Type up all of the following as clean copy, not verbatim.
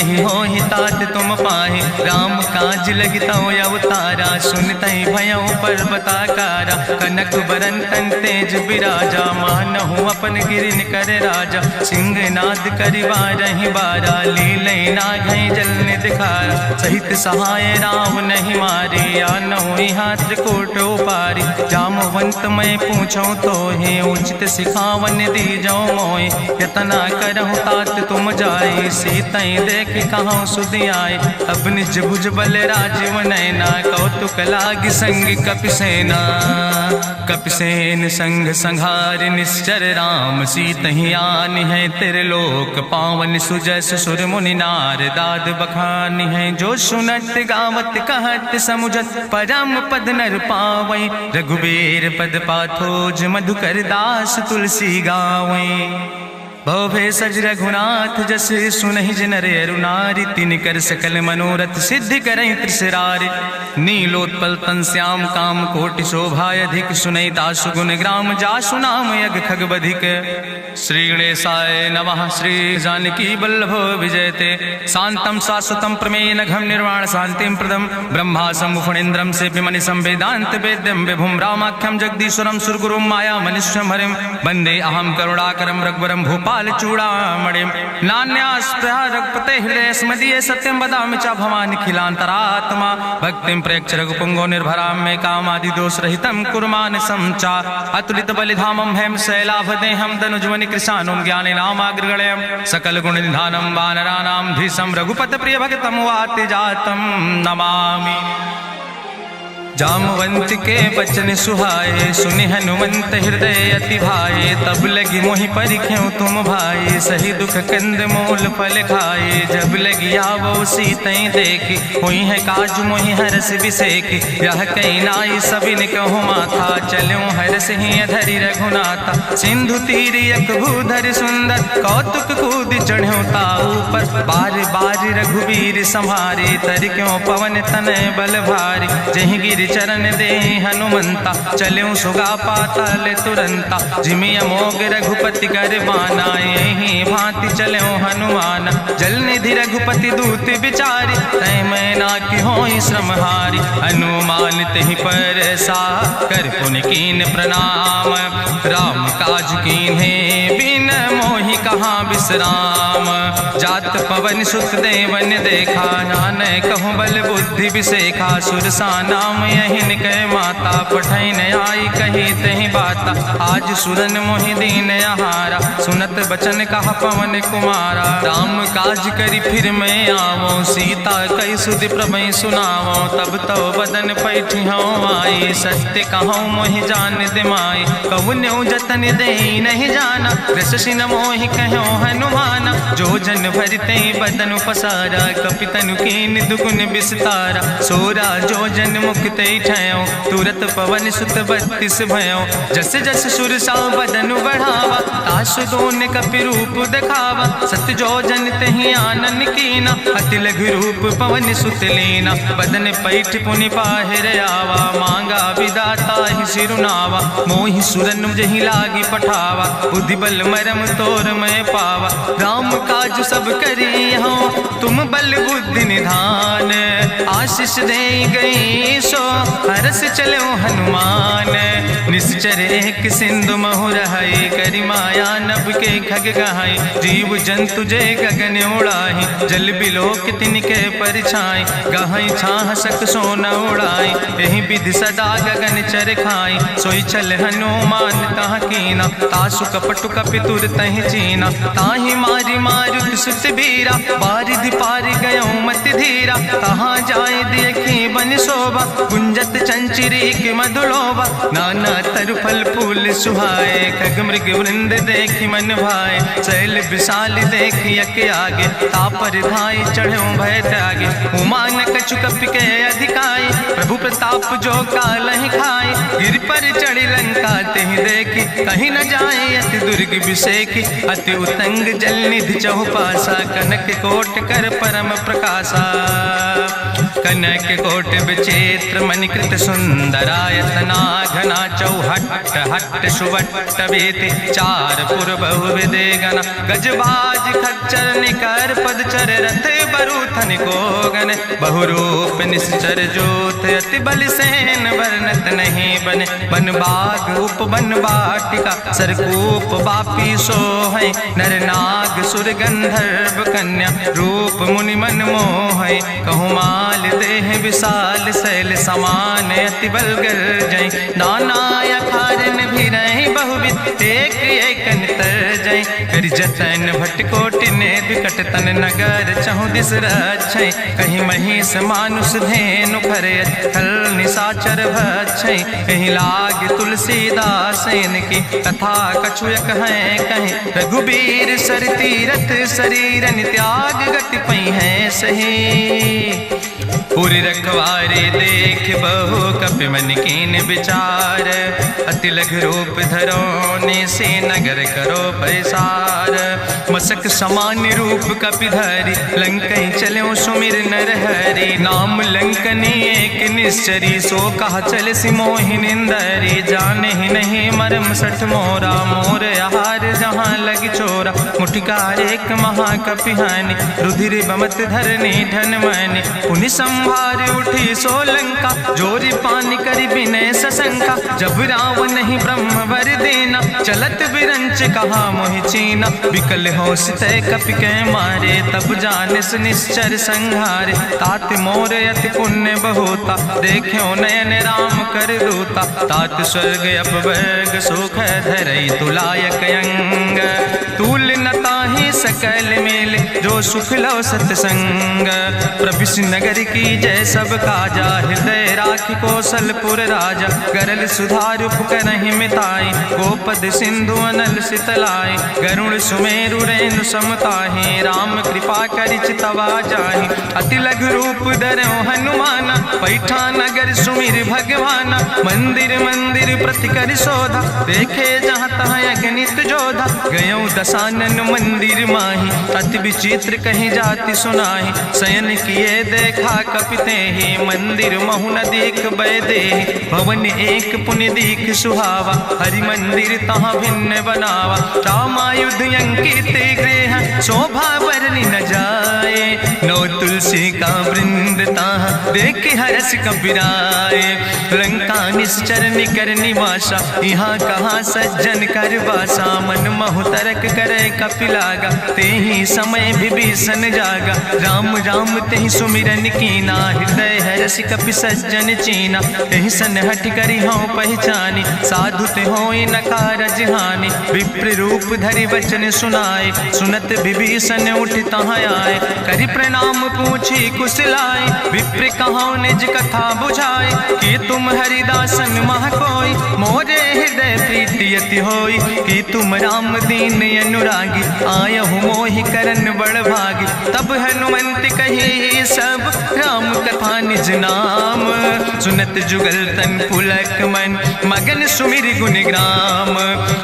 यही हो ही तात तुम पाहे, राम काज लगता अवतारा, सुनतई भयो पर्वताकारा, कनक बरन तन तेज बिराजा, मानहु अपन गिरिन कर राजा, सिंह नाद करिवा रही बारा, लीलै नागै जल दिखारा, सहित सहाय राम नहीं मारे, आनहु यहाँ त्रिकोट उपारी, जामवंत मैं पूछूं तो है, उचित सिखावन दी जाओ मोय, यतना करहु तात तुम जाए, सीतई देख कहूँ सुधि आए, अब निज भुज बल राजीव नैना, कौतुक लाग संग कपिसेना, कपिसेन संग संहार निश्चर राम, सीतहि आनि है त्रिलोक पावन, सुजस सुर मुनि नार दाद बखानी है, जो सुनत गावत कहत समुझत, परम पद नर पावै, रघुबीर पद पाथोज मधुकर दास तुलसी गावै। भवे सज रघुनाथ जस सुनहि जिनर अरुनारि, तिन कर सकल मनोरथ सिद्धि करहि त्रिसरारि, नीलोत्पल तन श्याम काम कोटि शोभाय अधिक, सुनहि दासु गुण ग्राम जासु नाम यज्ञ खग बधिक, श्री गणेशाय नमः। श्री जानकी वल्लभो विजयते, शांतं शाश्वतं प्रमेयन घम निर्वाण शांतिं प्रदम, ब्रह्मा शंभुफणीन्द्रं सेव्य मणि संवेदांत वेद्यं विभुं रामाख्यं जगदीश्वरं सुरगुरुं माया मनीश्वरं हरिं, वंदे अहं करुणाकरं रघुवरं भूपाल चूड़ामणिं, नान्यास्पृहा रघुपते हृदय स्मदीये, सत्यं वदामि च भवानिखिलान्तरात्मा, भक्तिं प्रयच्छ रघुपुंगो निर्भरां मे कामादि दोष रहितं कुर्मान् समचा, अतुलित बलिधामं हेम शैलाभदेहं धनुजवनि कृशानुं ज्ञानिनामाग्रगण्यं, सकल गुण निधानं वानराणां धीशं, रघुपत प्रिय भक्तं वाति जातं नमामि। जामवंत के बचन सुहाए, सुनि हनुमंत हृदय अति भाए, तब लगी मोहि परिख्यों तुम भाई, सही दुख कंद मूल फल खाए, जब लगी आवो सीतई देखी, हुई है काज मोहि हरस बिसेखी, यह कई नाई सबिन कहूँ माथा, चलूं हरस ही अधरि रघुनाथा, सिंधु तीर यक भूधर सुंदर, कौतुक कूद चढ़्यों ताऊ पर, बार बार रघुबीर संहारे, तर क्यों पवन तनय बल भारी, जहि गिर चरण दे हनुमंता, चलूं सुगा पाताल तुरंता, जिमि अमोघ रघुपति कर बाना, यही भांति चलूं हनुमान, जल निधि रघुपति दूत बिचारी, तय मैं ना कि होई श्रमहारी, हनुमान तहि पर सा कर पुनि कीन प्रणाम, राम काज कीन्हे बिन मोहि कहाँ विश्राम, जात पवन सुत देवन देखा, नानय कहूँ बल बुद्धि विसेखा, सुरसा नाम यहिन कह माता, पठैन आई कही तहि बाता, आज सुरन मोहि दीन आहारा, सुनत बचन कहा पवन कुमारा, राम काज करी फिर मैं आवो, सीता कई सुधि प्रभै सुनावो, तब तो बदन पैठी हूँ आई, सत्य कहूँ मोहि जान दिमाई, कहुन्यु जतन दे नहीं जाना, रससि न मोहि कहो हनुमाना, जो जन भरते बदन पसारा, कपितनु कीन दुगुन विस्तारा, सोरा जो जन मुक्ते ठयो, तुरत पवन सुत 32 भयो, जस जस सुरसा बदन बढ़ावा, तासु दोन कपि रूप दिखावा, सत जो जन तहि आनन कीना, अति लघु रूप पवन सुत लीना, बदन पैठ पुनि पाहिर आवा, मांगा विदाता ही सिरुनावा, मोहि सुरन जहि लागी पठावा, बुद्धि बल मरम तोर मैं पावा, राम काज सब करी हो तुम बल बुद्धि निधान, आशीष दे गई सो हरस चलो हनुमान, निश्चर एक सिंधु महु रहाई, करी माया नभ के खग गहाई, जीव जंतु जय गगन उड़ाई, जल बिलोक तिनके परिछाई, गहाई छाह सक सोन उड़ाई, यही विधि सदा गगन चर खाई, सोई चल हनुमान तह कीना, तासु कपटु कपि तुर तहि चीना, ताहि मारी मारुत सुत बीरा, बारिधि पारि गयो मति धीरा, तहाँ जाय देखी बन शोभा, गुंजत चंचिरी के मधुलोभा, नाना तरु फल फूल सुहाए, खग मृग वृंद देखी मन भाए, शैल विशाल देखी यके आगे, तापर धाई चढ़ो भय त्यागे, उमान कछु कपि के अधिकाई, प्रभु प्रताप जो काल ही खाए, गिर पर चढ़ी लंका तेहि देखी, कहीं न जाए अति दुर्ग विषेखी, अति उतंग जल निधि चहुपासा, कनक कोट कर परम प्रकाशा, कनक कोट विचित्र मणिकृत सुंदरायतना, घना चौहट्ट हट्ट सुवट्ट बेति, चार पुर बहु विदेगना, गजबाज खच्चर निकर पदचर, रथ करूथन गोगन, बहुरूप निश्चर जोत अति बल सेन वर्णत नहीं बने। बन बाग उपवन वाटिका सरकूप बापी सोहै, नर नाग सुर गंधर्व कन्या रूप मुनि मन मोहै। कहूँ माल देह विशाल शैल समान अति बल गर्जै, नाना अखारन भी रही बहुविध एक एक नितर जै। कर जतन भटकोटि ने विकट तन नगर चहु दिस रक्षै, कहीं महिष मानुष धेनु खरे खल निशाचर भक्षै। कहीं लाग तुलसीदास इनकी कथा कछुयक है कहीं, रघुबीर सर तीरथ शरीरन त्याग गति पई है सही। पूरी रखवारे देख बहु कपि मन कीन विचार, अति लघु रूप धरोने से नगर करो पैसार। मसक समान रूप कपि धरि लंकई चलो सुमिर नर हरि, नाम लंकनी एक निश्चरी सो कहा चल सिमोहि निंदरी। जाने ही नहीं मरम सठ मोरा मोर आहार जहाँ लग चोरा, मुठिकार एक महाकपि हानि रुधिर बमत धरनी धन मनि। पुनि संभार उठी सोलंका जोरी पानी करी विनय सशंका, जब रावण ही ब्रह्म वर देना चलत बिरंच कहा मोहि चीना। विकल हो सितय कपि के मारे तब जानिस निश्चर संहारे, तात मोर अति पुण्य बहुता देखो नयन राम कर दूता। तात स्वर्ग अपवर्ग सुख धरई तुलायक अंग, तूल न ताहि सकल मेल जो सुख लो सतसंग। प्रभिस नगर की जय सब काजा, हृदय राखि कौशलपुर राजा। गरल सुधार उपकरहि मिताई, गोपद सिंधु अनल सितलाई। गरुण सुमेरु रेणु समताहि, राम कृपा करि चितवा जाहि। अति लघु रूप धरौ हनुमाना, पैठा नगर सुमिर भगवाना। मंदिर मंदिर प्रति कर शोधा, देखे जहाँ तहाँ अगणित जोधा। गयौ दशानन मंदिर माही, अति विचित्र कहीं जाति सुनाही। शयन किए देखा कपिते ही, मंदिर महु न देख बैदे। भवन एक पुनि दीख सुहावा, हरि मंदिर तहाँ भिन्न बनावा। रामायुध अंकित गृह शोभा बरनी न जाए, नौ तुलसी का वृंद तहाँ देख हर्ष कपिराए। लंका निश्चर निकर निवासा, यहाँ कहाँ सज्जन कर बासा। मन महु तरक करे कपिलागा, ते ही समय विभीषण जागा। राम राम ते ही सुमिरन कीना, हृदय हर्ष कपि सज्जन चीना। एहि सन हट करी हूँ पहचानी, साधु ते होई न कारज हानि। विप्र रूप धरि वचन सुनाए, सुनत विभीषण उठ तहाँ आए। करि प्रणाम पूछी कुशलाए, विप्र कहाँ निज कथा बुझाए। कि तुम हरिदासन मह कोई, मोरे हृदय प्रीति अति होई। कि तुम राम दीन अनुरागी, आयहु मोहि करन बड़ भागी। तब हनुमंत कही सब राम कथा निज नाम, सुनत जुगल तन पुलक मन मगन सुमिर गुण ग्राम।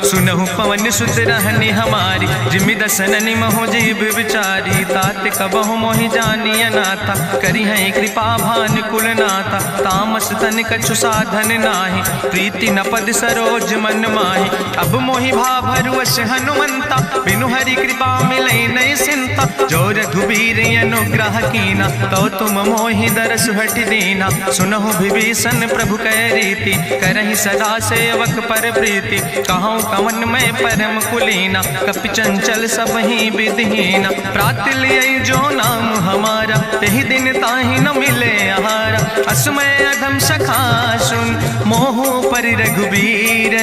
सुनहु पवन सुत रहनी हमारी, जिमि दसननि महु जीव विचारी। तात कबहु मोहि जानिय नाथा, करी है कृपा भान कुल नाथा। तामस तन कछु साधन नाही, प्रीति न पद सरोज मन माही। अब मोहि भाभरुवश हनुमंता, बिनु हरि कृपा मिलै नहीं सिंता। जो रघुबीर अनुग्रह कीना, तो तुम मोहि दरस हट दीना। सुनहु विभीषण प्रभु कै रीति, करहि सदा सेवक पर प्रीति। कहूँ कवन में परम कुलीना, कपि चंचल सब ही विधिहीना। प्रात लियै जो नाम हमारा, तेहि दिन ताहि न मिले आहारा। असमय अधम सखा सुन, मोहु पर रघुबीर।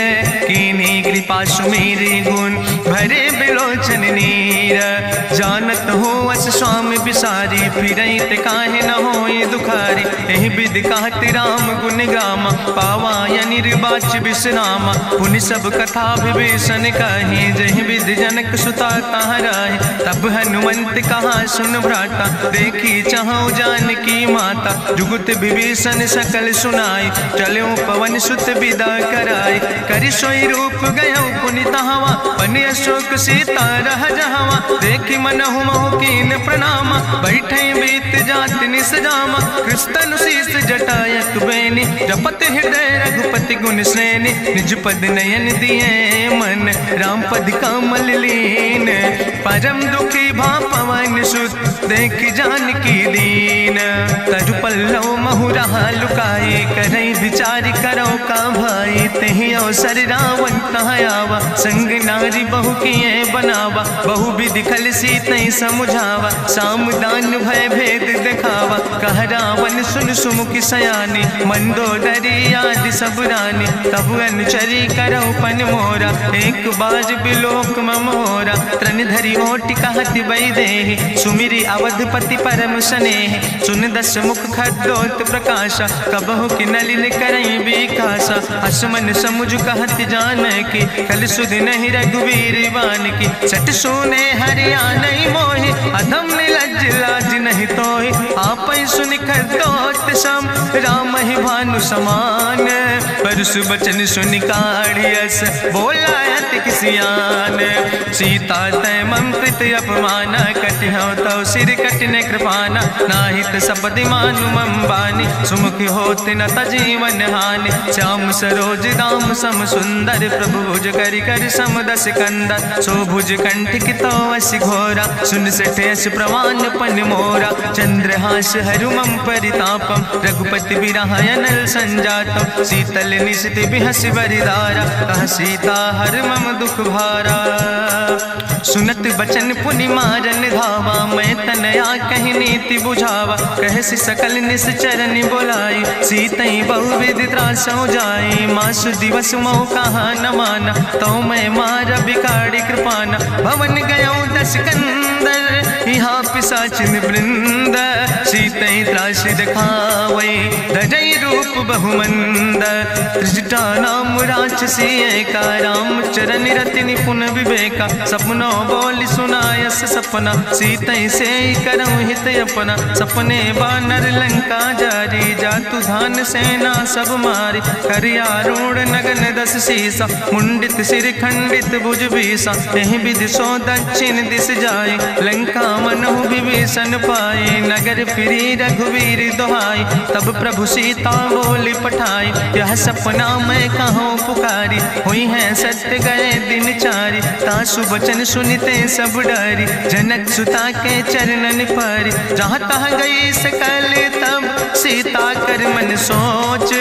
कीन्ही कृपा सुमेरि गुण, भरे बिलोचन नीर। जानत हो अस स्वामी बिसारी, फिरई ते काहे न होई दुखारी। एहि विधि कहत राम गुण गामा, पावा या निर्वाच विश्रामा। पुनि सब कथा विभीषण कही, जहि विधि जनक सुता तहाँ राहि। तब हनुमंत कहा सुन भ्राता, देखी चाहूं जानकी माता, जुगुत विभीषण सकल सुनाई, चलो पवन सुत विदा कराई, करि सोई रूप गयो पुनित हवा, बन अशोक सीता रह जहवा, देखी मनहु महु कीन प्रणामा, बैठे बीत जात निस जामा, कृष्ण शीस जटायक बेनी, जपत हृदय रघुपति गुण श्रेणी, निज पद नयन दिए मन, राम पद कमल लीन, परम दुखी भा पवन सुत, देख जानकी दीन, तरु पल्लव महु रहा लुकाई, करई विचार करो का भाई, तेहि अवसर रावण तहाँ आवा, संग नारी बहु किए बनावा, बहु विधि खल सीतई समुझावा, साम दान भय भेद दिखावा, कह रावण सुन सुमुखी सयानी, मंदोदरी आदि सब रानी, तब अनुचरी करो पन मोरा, एक बाज बिलोक ममोरा, त्रन धरि ओटि कहति बई देहि, सुमिरी अवधपति परम स्नेह, सुन दस मुख खद्योत प्रकाशा, कबहु कि नलिन करई बिकासा, असमन समुझ कहति जानकी, कल सुध नहीं रघुवीर बान की, सट सुने हरियाणई मोहि, अधम निलज्ज लाज नहीं तोहि, आपै सुनि खद्योत सम, राम ही भानु समान, परसु बचन सुनि काढ़ियस, बोला अति किसियान, सीता तय मम कृत अपमाना, कटिहौ तव सिर कटिने कृपाना, नाहित सपदि मानु मम बानी, सुमुख होत न तजीवन हानि, श्याम सरोज दाम सम सुंदर, प्रभु भुज करि कर सम दस कंदर, सो भुज कंठ कितो अस घोरा, सुन सठेस प्रवान पन मोरा, चंद्रहास हरु मम परितापम, रघुपति बिरहायनल संजातम, शीतल निशित बिहस बरिदारा, कह सीता हर मम दुख भारा, सुनत बचन पुनि मारन धावा, मैं तनया कहि नीति बुझावा, कहसि सकल निश्चरन बोलाई, सीतई बहुविधि त्रासौ जाई, मासु दिवस मोह कहा न माना, तो मैं मार बिकाड़ी कृपाना, भवन गयो दस कंदर, यहाँ पिशाचिन वृंद, सीतई त्रास दिखावई, धजई रूप बहुमंद, त्रिजटा नाम राक्षसी एका, राम चरण रति निपुण विवेका, सपनों बोल सुनायस सपना, सीतई से करऊं हित अपना, सपने बानर लंका जारी, जातु धान सेना सब मारी, करियारूढ़ नगन दस सीसा, मुंडित सिर खंडित भुज बीसा, एहि विधि सो दक्षिण दिस जाए, लंका मनहु विभीषण पाए, नगर फिरी रघुवीर दोहाई, तब प्रभु सीता बोली पठाई, यह सपना मैं कहूँ पुकारी, हुई है सत्य गए दिन चारी, तासु बचन सुनते सब डरी, जनक सुता के चरणन पर, जहाँ तहाँ गई सकल तब, सीता कर मन सोच,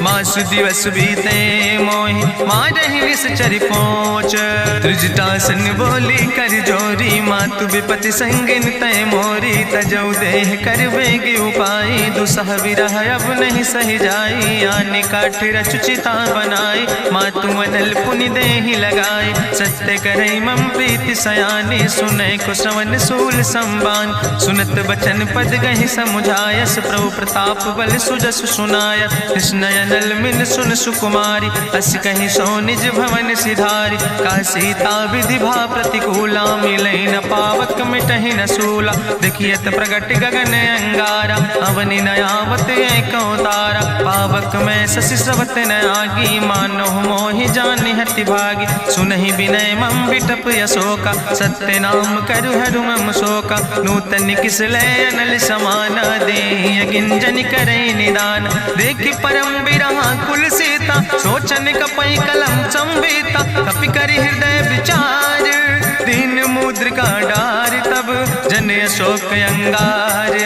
मासु दिवस बीते मोहि, मारहि निश्चर पहुँच, त्रिजटासन बोली कर जोरी, मातु विपति संगिन तय मोरी, तजौ देह कर बेग उपाय, दुसह विरह अब नहीं सही जाई, आने काठ रचुचिता बनाई, मातु मनल पुनि देहि लगाई, सत्य करई मम प्रीति सयानी, सुनै को श्रवण सूल संबान, सुनत बचन पद गहि समुझायस, प्रभु प्रताप बल सुजस सुनाय, कृष्णयनल मिन सुन सुकुमारी, अस कहि सो निज भवन सिधारी, का सीता विधि भा प्रतिकूला, मिलै न पावक मिटहि न सूला, देखियत प्रगट गगन अंगारा, अवनि न आवत एको तारा, पावक में शशि स्रवत न आगी, मानो मोहि जानि हति भागी, सुनहि विनय मम विटप यशोका, सत्य नाम करु हरु मम शोका, नूतन किस लय अनल समाना, देहि गिंजन करई निदान, देखि परम बिरहा कुल सीता, सोचन कपई कलम संवेता, कपि करि हृदय विचार, दीन मुद्रिका डार, तब जन अशोक अंगार,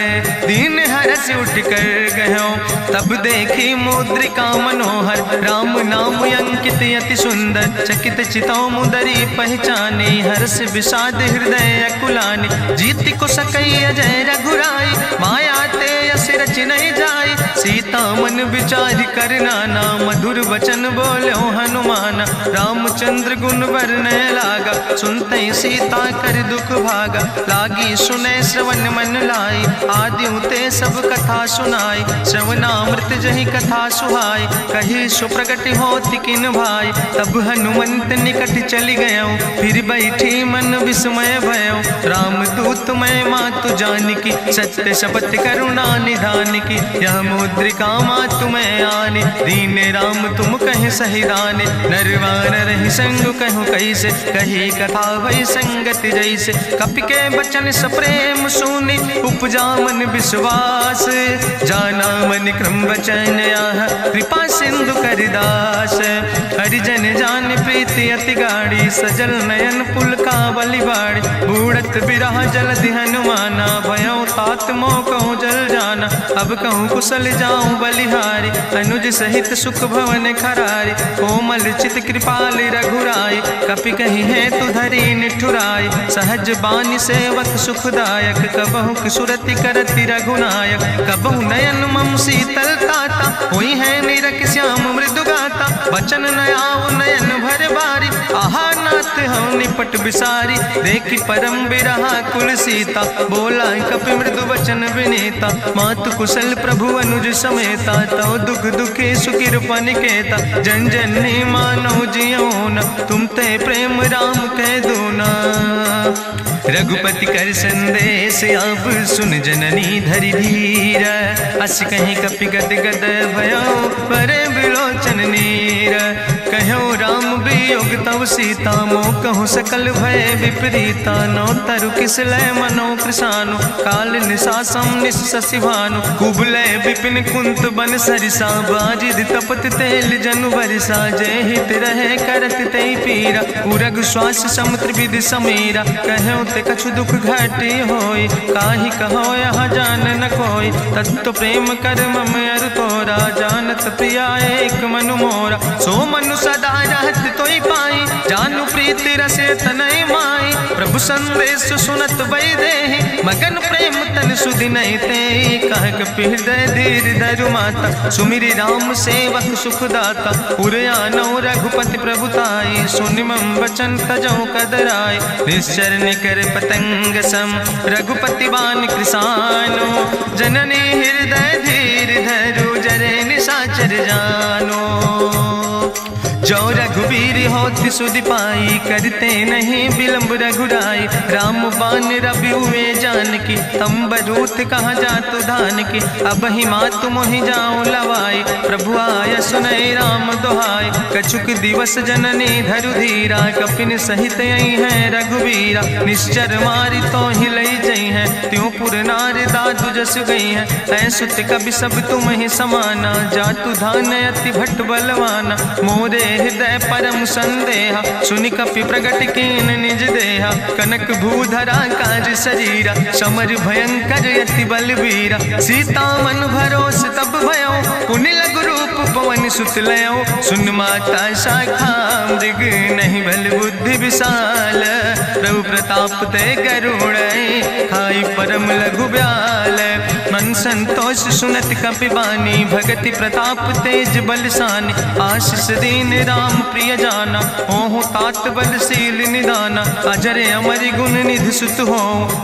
दीन हरस उठ कर गयो, तब देखी मुद्रिका मनोहर, राम नाम अंकित अति सुंदर, चकित चितौ मुदरी पहचानी, हर्ष विषाद हृदय अकुलानी, जीति को सकई अजय रघुराई, माया ते यस रच नहीं जाई, सीता मन विचार कर नाना, मधुर वचन बोलो हनुमान। रामचंद्र गुण वर्णय लागा, सुनते सीता कर दुख भागा। लागी सुने श्रवण मन लाई, आदि ते सब कथा सुनाई। श्रवणामृत जहि कथा सुहाई, कही सुप्रगट होति किन भाई। तब हनुमंत निकट चली गयो, फिर बैठी मन विस्मय भयो। राम दूत मैं मातु जानकी, सत्य शपथ करुणा निधान की। यह मुद्रिका मातु मैं आने, दीन राम तुम कहे सही दाने। नरवान रही संग कहूँ कैसे, कही कथा भई संगत जैसे। कपि के बचन सप्रेम सुनि, उपजा मन विश्वास। जाना मन क्रम वचन आह, कृपा सिंधु करिदास। हरिजन जान प्रीति अति गाढ़ी, सजल नयन पुलकावली बाड़ी। बूढ़त बिरह जलधि हनुमाना, भयो तात मोह कहूँ जल जाना। अब कहूँ कुशल जाऊँ बलिहारी, अनुज सहित सुख भवन खरारी। कोमल चित कृपाल रघुराई, कपि कही है तु धरी निठुराई। सहज बानी सेवक सुखदायक, कबहु सुरति करति रघुनायक। कबहु नयन मम शीतल ताता, हुई है निरख श्याम मृदु गाता। बचन न आव नयन भर बारी, आहा नाथ हूँ निपट बिसारी। देखी परम बिरहा कुल सीता, बोला कपि मृदु वचन विनीता। मातु कुशल प्रभु अनुज समेता, तव दुख दुखी सुखी निकेता। जन जननी मानो जियो न, तुम ते प्रेम राम कह दो ना। रघुपति कर संदेश अब सुन जननी धरि धीर। अस कहीं कपि गद गद भयो, परे बिलोचन नीर। कहो राम वियोग तव सीता, मोह कहूँ सकल भय विपरीता। नौ तरु किस लय मनो कृशानु, काल निशासम निशि भानु। कुबलय विपिन कुंत बन सरिसा, बाजिद तपत तेल जनु बरिसा। जय हित रहे करत ते पीरा, उरग श्वास समुद्र विधि समीरा। कहो ते कछु दुख घटी होई, काहि कहो यहाँ जान न कोई। तत्व प्रेम कर मम अरु तोरा, जानत प्रिया एक मनु मोरा। सो मनु सदा रहत तोई पाई, जानु प्रीति रसे तनय माई। प्रभु संदेश सुनत वै देहि, मगन प्रेम तन सुधि नहीं ते। कह कपि हृदय धीर धरु माता, सुमिरि राम सेवक सुख दाता। उरयानौ रघुपति प्रभुताई, सुनि मम वचन तजौ कदराई। निश्चर निकर पतंग सम, रघुपति बान कृसानो। जननी हृदय धीर धरु, जरे निशाचर जानो। जो रघुवीर होति सुधि पाई, करते नहीं विलंब रघुराई। राम बान रवि हुए जानकी, तंबरूथ कहाँ जातु धान की। अब ही मातु मोहि जाऊँ लवाई, प्रभु आय सुनय राम दुहाई। कछुक दिवस जननी धरु धीरा, कपिन सहित आई है रघुवीरा। निश्चर मारी तो ही लई जई है, त्यों पुर नार दादु जस गई है। ऐसुत कवि सब तुम ही समाना, जातु धान अति भट्ट बलवाना। मोरे हृदय परम संदेहा, सुनि कपि प्रगट कीन निज देहा। कनक भूधरा काज शरीरा, समर भयंकर अति बलवीरा। सीता मन भरोस तब भयो, पुनि लघु रूप पवन सुत लयो। सुन माता शाखा मृग, नहीं बल बुद्धि विशाल। प्रभु प्रताप ते गरुड़, खाई परम लघु ब्याल। मन संतोष सुनत कपि बानी, भगति प्रताप तेज बलसानी। आशीष दीन राम प्रिय जाना, ओहु तात बलशील निदाना। अजर अमर गुण निधि सुत हो,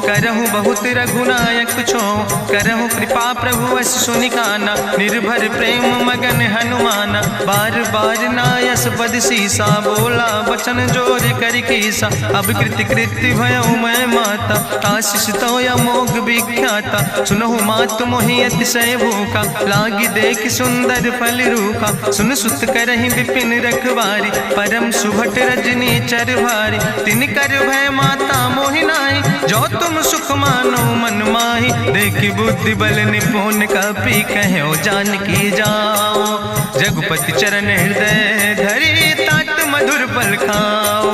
करहु बहुत रघुनायक छो। करहु कृपा प्रभु अस सुनि काना, निर्भर प्रेम मगन हनुमाना। बार बार नायस पद सीसा, बोला वचन जोर कर कीसा। अब कृति कृति भयो मैं माता, आशीष तो अमोघ विख्याता। सुनहु मातु मोहि अतिशय भूखा, लागी देख सुंदर फल रूखा। सुन सुत करहि विपिन रखवारी, परम सुभट रजनी चर भारी। तिन कर भय माता मोहि नाहि, जो तुम सुख मानो मन माहि। देखि बुद्धि बल निपुण कपि, कहो जानकी जाओ। रघुपति चरण हृदय धरि, तात मधुर फल खाओ।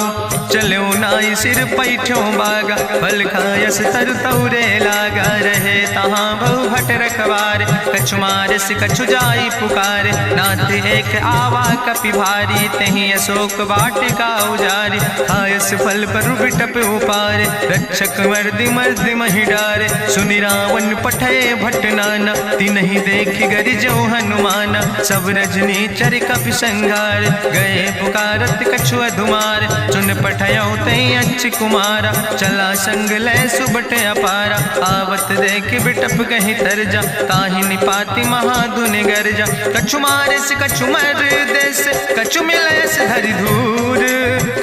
चलो नाई सिर पैठों बागा, फल खायस तरु तौरे लागा। रहे तहाँ बहु भट रखवारे, कछु मारस कछु जाई पुकारे, नाथ एक आवा कपि भारी, तहीं अशोक वाटिका उजारी, खायस फल पर बिटप उपारे, रक्षक मर्दि मर्दि महि डारे, सुनि रावण पठय भट नाना, तिन्हि देखि गरिजो हनुमाना, सब रजनी चर कपि संघार, गए पुकारत कछु अधुमार, चुन पठयो तई अच्छ कुमारा, चला संग लय सुबट अपारा, आवत देख बिटप कहीं तरजा, ताहि निपाति महाधुनि गर्जा, कछु मारस कछु मर देस, कछु मिलयस धरि धूर,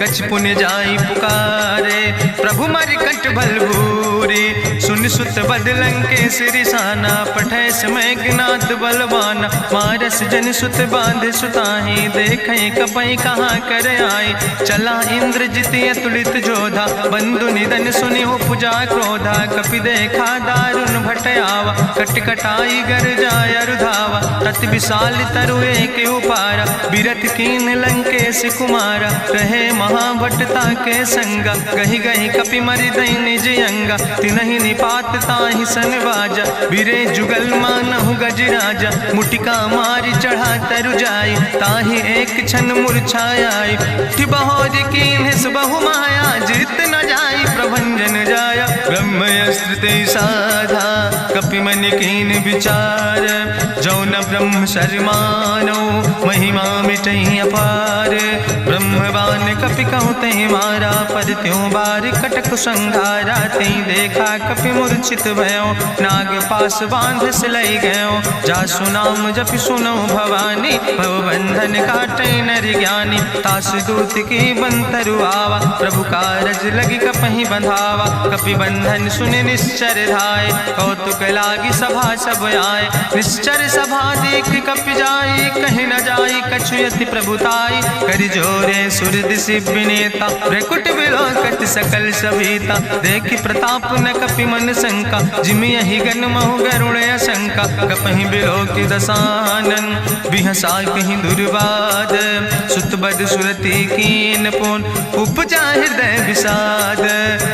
कछ पुण्य जाई पुकारे, प्रभु मरि कंठ बल भूरी, सुन सुत बद लंकेश रिसाना, पठय समय ज्ञात बलवाना, मारस जन सुत बांध सुताहि, देखे कपई कहाँ कर आए, चला इंद्रजित अतुलित जोधा, बंधु निधन सुनि उपजा क्रोधा, कपि देखा दारुण भट आवा, कट कटाई गर जाय रुधावा, तत विशाल तरु एक उपारा, बिरथ कीन लंकेश कुमारा, रहे महाभटता के संगा, गहि गहि कपि मरि दई निज अंगा, तिन्हि निपात ताहि सन बाजा, बिरे जुगल मानहु गजराजा, मुटिका मारि चढ़ा तरु जाई, ताहि एक क्षण मूर्छाई, उठि बहोर कीन्ह सुबहु माया, जीत न जाई प्रभंजन जाया, ब्रह्मस्त्र ते साधा, कपि मन कीन विचार, जौ न ब्रह्म शर्मानो, महिमा मिटई अपार, ब्रह्मवान कपि कहु तहि मारा, पद त्यों बार कटक संघारा, तई देखा कपि मूर्छित भयो, नाग पास बांध सिलई गयो, जासु नाम जपि सुनो भवानी, भव बंधन काटै नर ज्ञानी, तास दूत की बंतरु आवा, प्रभु कारज लगी कपहि बंधावा, कपि बंधन सुनि निश्चर धाय, कौतुक लागी सभा सब आए, निश्चर सभा देख कपि जाई, कहीं न जाई कछु यति प्रभुताई, करि जोरे सुर दिसि विनेता, ब्रकुट बिलोकत सकल सभीता, देखि प्रताप न कपि मन शंका, जिमि यहि गन महु गरुण असंका, कपहि बिलोकि दसानन, बिहसा कहीं दुर्वाद, सुत बद सुरति कीन पुन, उपजा हृदय विषाद,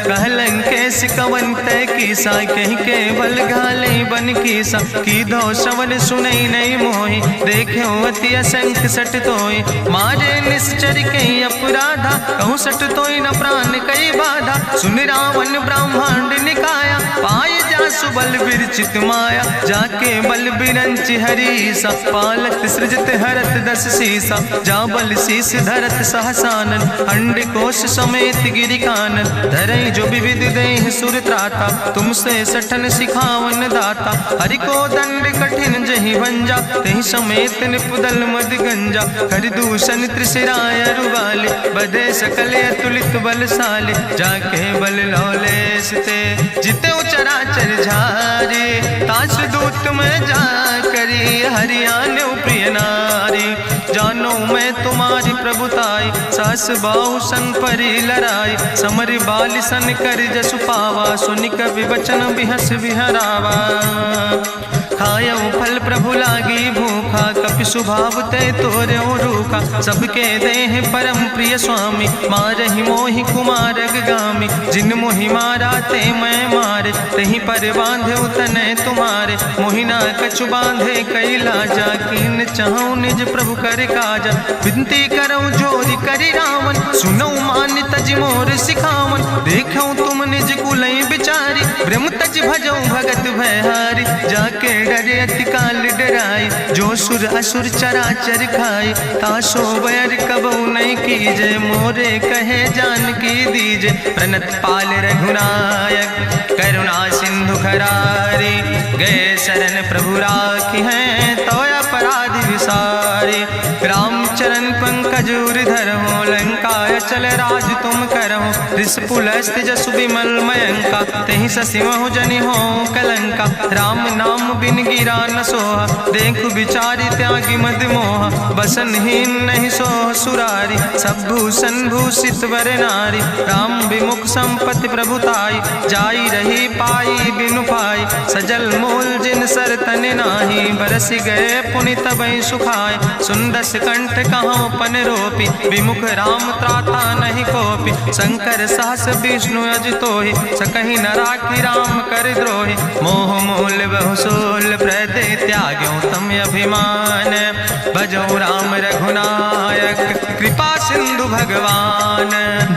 कहलन केस कवन तय कीसा, कहीं केवल घाले बन कीसा, की दो श्रवण सुनई नहीं मोहि, देखे अति असंख सट तोय, मारे निश्चर कई अपराधा, कहूँ सट तोय न प्राण कई बाधा, सुन रावण ब्रह्मांड निकाया, पाय जासु बल विरचित माया, जाके बल बिरंचि हरीसा, पालक सृजत हरत दस सीसा, जा बल शीस धरत सहसानन, अंड कोश समेत गिरि कानन, धरई जो विविध देह सुर त्राता, तुमसे सठन सिखावन दाता, हरि को दंड कठिन जहि भंजा, तहि समेत निपुदल मद गंजा, कर दूषण त्रिशिराय रुवाले, बधे सकल अतुलित बलशाले, जाके बल लौलेस ते, जिते चराचर झारे, तास दूत में जा करी, हरियाण प्रिय नारी, जानो मैं तुम्हारी प्रभुताई, सास बाहु सन परी लड़ाई, समर बाल सन कर जसु पावा, सुनि कवि वचन बिहस विहरावा, खायो फल प्रभु लागी भूखा, कपि स्वभाव ते तोरे रूखा, सबके देह परम प्रिय स्वामी, मारहि मोहि कुमारग गामी, जिन मोहि मारा ते मैं मारे, तहीं पर बांधे तनय तुम्हारे, मोहिना कछु बांधे कई लाजा, कीन चाहूं निज प्रभु कर काजा, विनती करऊं जोरि करि रावण, सुनऊ मान तज मोर सिखावन, देखऊं तुम निज कुलई बिचारी, ब्रह्म तज भजऊं भगत भयहारी, जाके डरे अति काल डराई, जो सुर असुर चराचर खाई, तासो बैर कबऊ नहीं कीजे, मोरे कहे जान की दीजे, प्रणत पाल रघुनायक, करुणा सिंधु खरारी, गए शरण प्रभु राखी हैं, तो अपराध विसारी, रामचरण पंकज उर्धर हो, लंका चल राज तुम करहो, रिसपुलस्त जसु विमल मयंका, तहि ससिमहु जनि हो कलंका, राम नाम बिन गिरा न सोहा, देखु विचारि त्यागी मद मोहा, बसनहीन नहीं सोह सुरारी, सब भूषण भूषित वर नारी, राम विमुख संपत्ति प्रभुताई, जाई रही पाई बिनु पाई, सजल मूल जिन सर तन नाही, बरस गए पुनि तबई सुखाय, सुंदस कंठ कहाँ पन रोपी, विमुख राम त्राता नहीं कोपी, शंकर सहस विष्णु अज तोहि, सकहि न राखी राम कर द्रोहि, मोह मूल बहु सो त्याग्यो तम अभिमान। भजो राम रघुनायक कृपा सिंधु भगवान।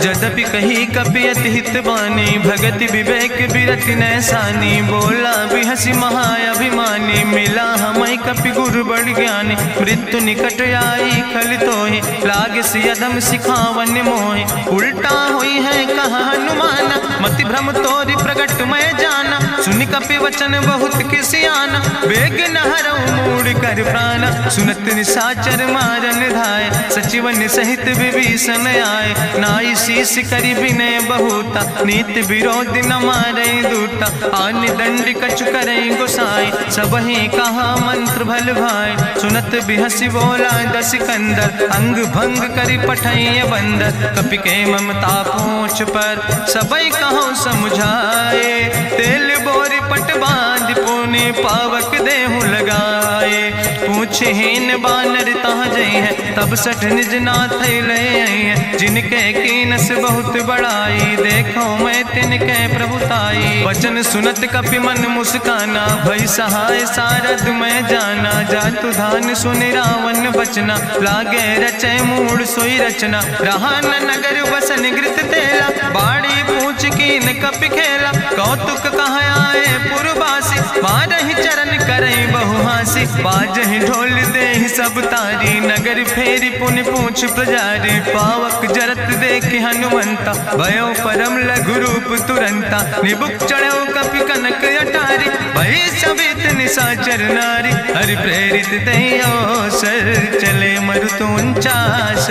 जदपि कही कपि अति हित बानी भगति विवेक बिरति नैसानी। बोला बिहसी महाअभिमानी मिला हमें कपि गुरु बड़ ज्ञानी। मृत्यु निकट आई खल तोहि लागे सियदम सिखावन मोहि। उल्टा हुई है कहा हनुमाना मति भ्रम तोरि प्रगट मैं जाना। सुनि कपि वचन बहुत किसियाना वेग न हरऊ मूड कर प्राण। सुनत निशाचर मारन धाय सचिवन सहित विभीषण आए। नाई शीस करि विनय बहुता नीति विरोध न मारे दूता। आन दंड कछु करे गोसाई सबहि कहा मंत्र भल भाई। सुनत बिहसी बोला दस कंदर अंग भंग करि पठैय बंदर। कपि के ममता पूछ पर सबई कहो समझाए। तेल बोरी पट बांध पुनि पावक देहु लगाए। पूछहीन बानर तहाँ जई है तब सठ निज नाथ ले आई है। जिनके कीनस बहुत बड़ाई देखो मैं तिनके प्रभुताई। वचन सुनत कपि मन मुस्काना भई सहाय सारद मैं जाना। जातु धान सुनि रावण बचना लागे रचे मूड सोई रचना। रहा न नगर बसन घृत तेला बाड़ी पूछ कीन कपि खेला। कौतुक कहाँ आए पुरवासी मारहि चरण करई बहुहासी। बाजहि ढोल देहि सब तारी नगर फेरी पुनि पूछ प्रजारी। पावक जरत देख हनुमंता भयो परम लघु रूप तुरंता। निबुक चढ़ो कपि कनक अटारी भई सवित निशाचर नारी। हरि प्रेरित दयो सर चले मरुत 49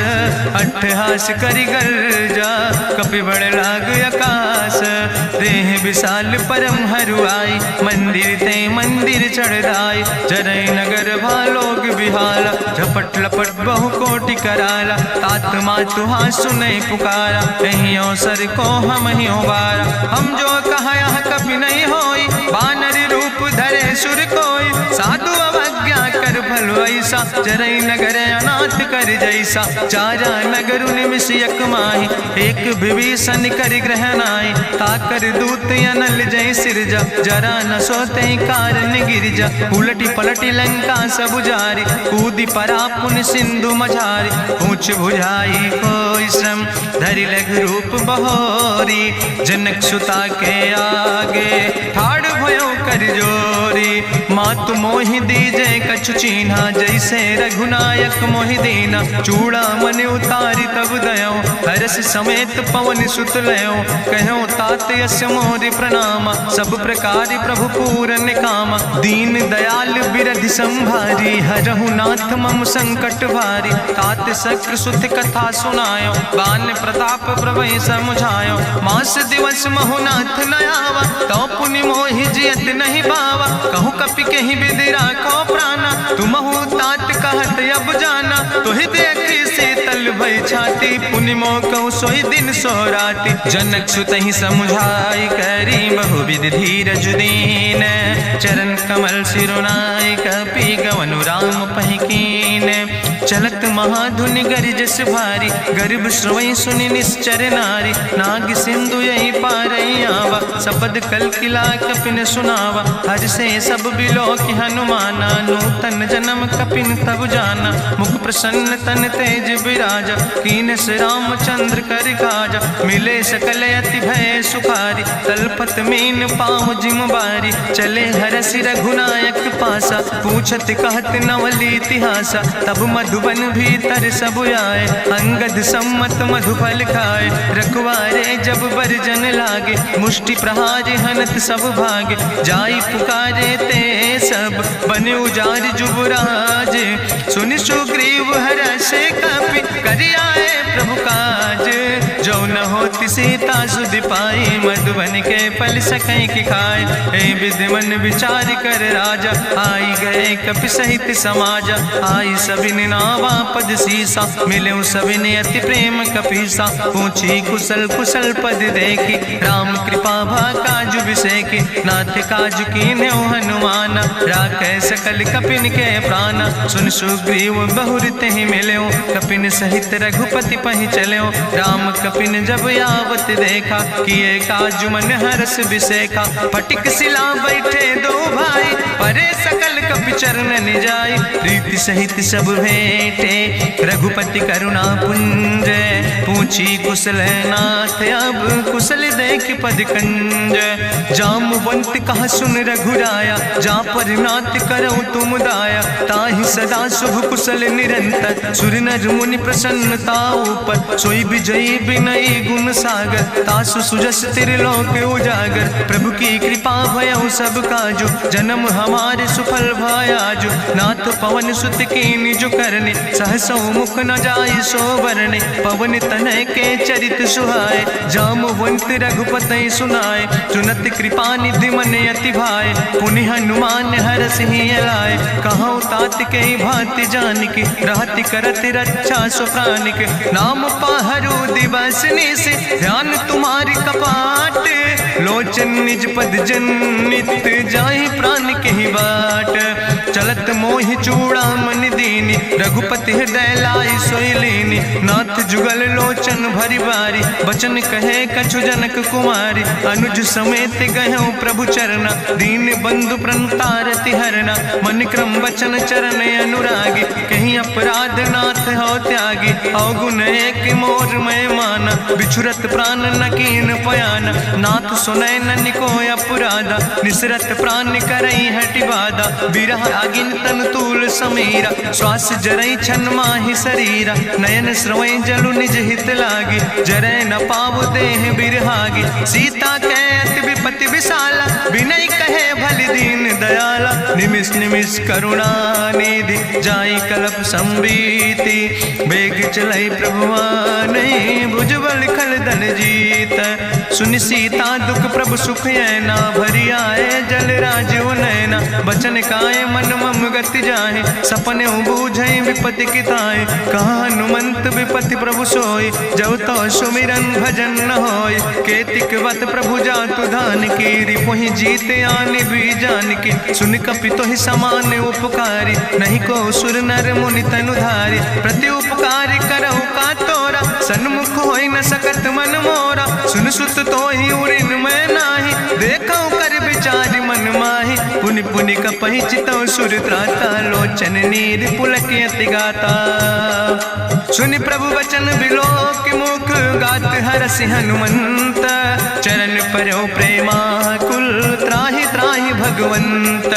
अट्ठहास करि गर्जा कपि बड़ लाग आकाश। देह विशाल परम हरुआई मंदिर ते मंदिर चढ़ाई। जरई नगर भालोग बिहाला झपट लपट बहु कोटि कराला। तात मातु हाँ सुनै पुकारा कहियो सर को हम ही बारा। हम जो कहा यह कभी नहीं होई बानर रूप धरे सुर कोई। साधु अवज्ञा कर फल ऐसा जरई नगर अनाथ कर जैसा। चारा नगर निमिष यक माही एक विभीषण कर ग्रहणाई। ताकर दूत अनल जय सिरजा जरा न सोते कारण गिरजा। उलटी पलटी लंका सब जारी कूदी परा पुन सिंधु मझारी। पूछ बुझाई कोई श्रम धरि लघु रूप बहोरी। जनक सुता के आगे ठाड़ भयो कर जोरी। मातु मोहि दीजे कछु चीन्हा जैसे रघुनायक मोहि दीना। चूड़ा मन उतारी तब दयो हरस समेत पवन सुत लयो। कहो तात यस मोरि प्रणामा सब प्रकार प्रभु पूरन कामा। दीन दयाल बिरधि संभारी हरहु नाथ मम संकट भारी। तात शक्र सुत कथा सुनायो बान प्रताप प्रभय समुझायो। मास दिवस महुनाथ न आवा तो पुनि मोहि जियत नहीं बावा। कहु कपि कहीं विधि राखो प्राणा तुमहु तात कहत अब जाना। तुहि देखी शीतल भई छाती पुनि मोह कहु सोई दिन सोराती। जनक सुतहि समुझाई करी बहुविध धीरज दीन। चरण कमल सिरुनाई कपि गवनु राम पहिकीन। चलत महाधुनि गरिजस भारी गर्भ श्रवई सुनि निश्चर नारी। नाग सिंधु यही पारई आवा सपद कल किला कपिन सुनावा। हर से सब बिलो की हनुमाना नूतन जन्म कपिन तब जाना। मुख प्रसन्न तन तेज विराजा कीनस रामचंद्र कर काजा। मिले सकल अति भय सुखारी तलपत मीन पाँव जिम बारी। चले हरसि रघुनायक पासा पूछत कहत नवली इतिहासा। तब मधुबन भीतर सब आए अंगद सम्मत मधुफल खाए। रखवारे जब बरजन लागे मुष्टि प्रहार हनत सब भागे। जाई पुकारे ते सब बने उजार जुबराज। सुनि सुग्रीव हरषे कपि करि आए प्रभु काज। जो न होति सीता सुधि पाई मधुबन के फल सकै कि खाए। हे विधि मन विचार कर राजा आई गए कपि सहित समाजा। आई सबिन नावा पद सीसा मिले सबिन अति प्रेम कपीसा। पूछी कुशल कुशल पद देखी राम कृपा भा काजु बिसेकी। नाथ काजु कीन्हे हनुमाना राखै सकल कपिन के प्राणा। सुन सुग्रीव बहुर तेहि मिल्यो कपिन सहित रघुपति पहि चल्यो। राम कपिन जब आवत देखा किए काजु मन हरस बिसेखा। फटिक सिला बैठे दो भाई परे सकल कपि चरणन जाय। प्रीति सहित सब भेंटे रघुपति करुणा पुंज, पूछी कुशल नाथ अब कुशल देख पद कंज। जामवंत कहा सुन रघुराया, जा पर नाथ करौ तुम दाया। ताहि सदा शुभ कुशल निरंतर, सुर नर मुनि प्रसन्नता ऊपर। सोई विजयी विनयी गुण सागर, तासु सुजस त्रिलोक उजागर। प्रभु की कृपा भयउ सब काजु, जन्म हमारे सुफल भयाजु। नाथ पवन सुत की निज करने, सहसो मुख न जाय सो बरने। पवन तनय के चरित सुहाय, जामवंत रघुपति सुनाय। चुनत कृपा निधि मन अति भाय, पुनि हनुमान हरष ही लाय। कहौं तात के भांति जान के, रहति करत रक्षा सो प्राण के। नाम पाहरु दिवस निशि, ध्यान तुम्हारी कपाट। लोचन निज पद जनित, जाहि प्राण के ही बाट। चलत मोहि चूड़ामन दीनी, रघुपति हृदय लाई सोई लीनी। नाथ जुगल लोचन भरि बारी, बचन कहे कछु जनक कुमारी। अनुज समेत गहौ प्रभु चरना, दीन बंधु प्रणतारति हरना। मन क्रम बचन चरण अनुरागी, कहीं अपराध नाथ हो त्यागी। अवगुण एक मोर मैं माना, बिछुरत प्राण न कीन पयाना। नाथ सुनय न को अपराधा, निसरत प्राण करई हटि बाधा। बिरह अगिन तन तूल समीरा, श्वास जरई छन माहि शरीरा। नयन श्रवै जलु निज हित लागी, जरै न पाव देह बिरहागी। सीता के अति विपति विशाला, बिनय कहे भलि दीन दयाला। निमिष निमिष करुणा निधि, जाई कलप संबीति। बेग चलै प्रभुआनै, भुजबल खलदन जीत। सुनि सीता दुख प्रभु सुख ऐना, भरि आए जल राज नैना। बचन काय मन मम गति जाहे, सपने बूझै विपति किताए। कहा हनुमंत विपति प्रभु सोई, जब तो सुमिरन भजन न होय। केतिक वत प्रभु जातु धान की, रिपुहि जीत आने भी जान की। सुन कपि तोहि समान उपकारी, नहीं को सुर नर मुनि तनु धारी। प्रति उपकारी करहु का तोरा, सन्मुख होई न सकत मन मोरा। सुन सुत तोहि उरिन मैं नाही, देखौ कर विचार मन माही। पुनि पुनि कपहि चितौ सुर त्राता, लोचन नीर पुलक अति गाता। सुनि प्रभु वचन बिलोक मुख, गात हरसि हनुमंत। चरण परौ प्रेमाकुल, त्राहि त्राहि भगवंत।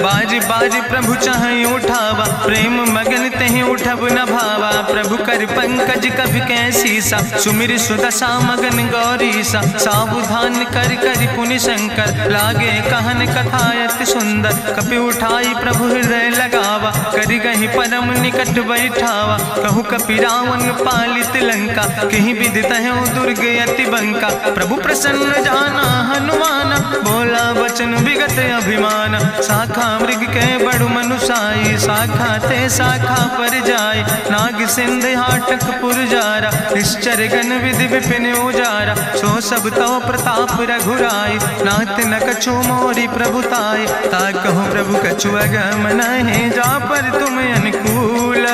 बाज बाज प्रभु चाहि उठावा, प्रेम मगन तहि उठब न भावा। प्रभु कर पंकज कभि कैसीसा, सुमिर सुदशा मगन गौरीसा। सावधान कर कर पुनि शंकर, लागे कहन कथा अति सुंदर। कपि उठाई प्रभु हृदय लगावा, करि गहि परम निकट बैठावा। कहु कपि रावण पालित लंका, कहीं विधि तहु दुर्ग अति बंका। प्रभु प्रसन्न जाना हनुमाना, बोला वचन विगत अभिमान। शाखा मृग के बड़ु मनुसाई, शाखा ते शाखा पर जाय। नाग सिंध हाटक पुरजारा, निश्चर गण विधि विपिन उजारा। सो सब तव प्रताप रघुराई, नाथ न कछु मोरी प्रभुताई। ताकहु प्रभु कछु अगम नहीं, जा पर तुम अनुकूल।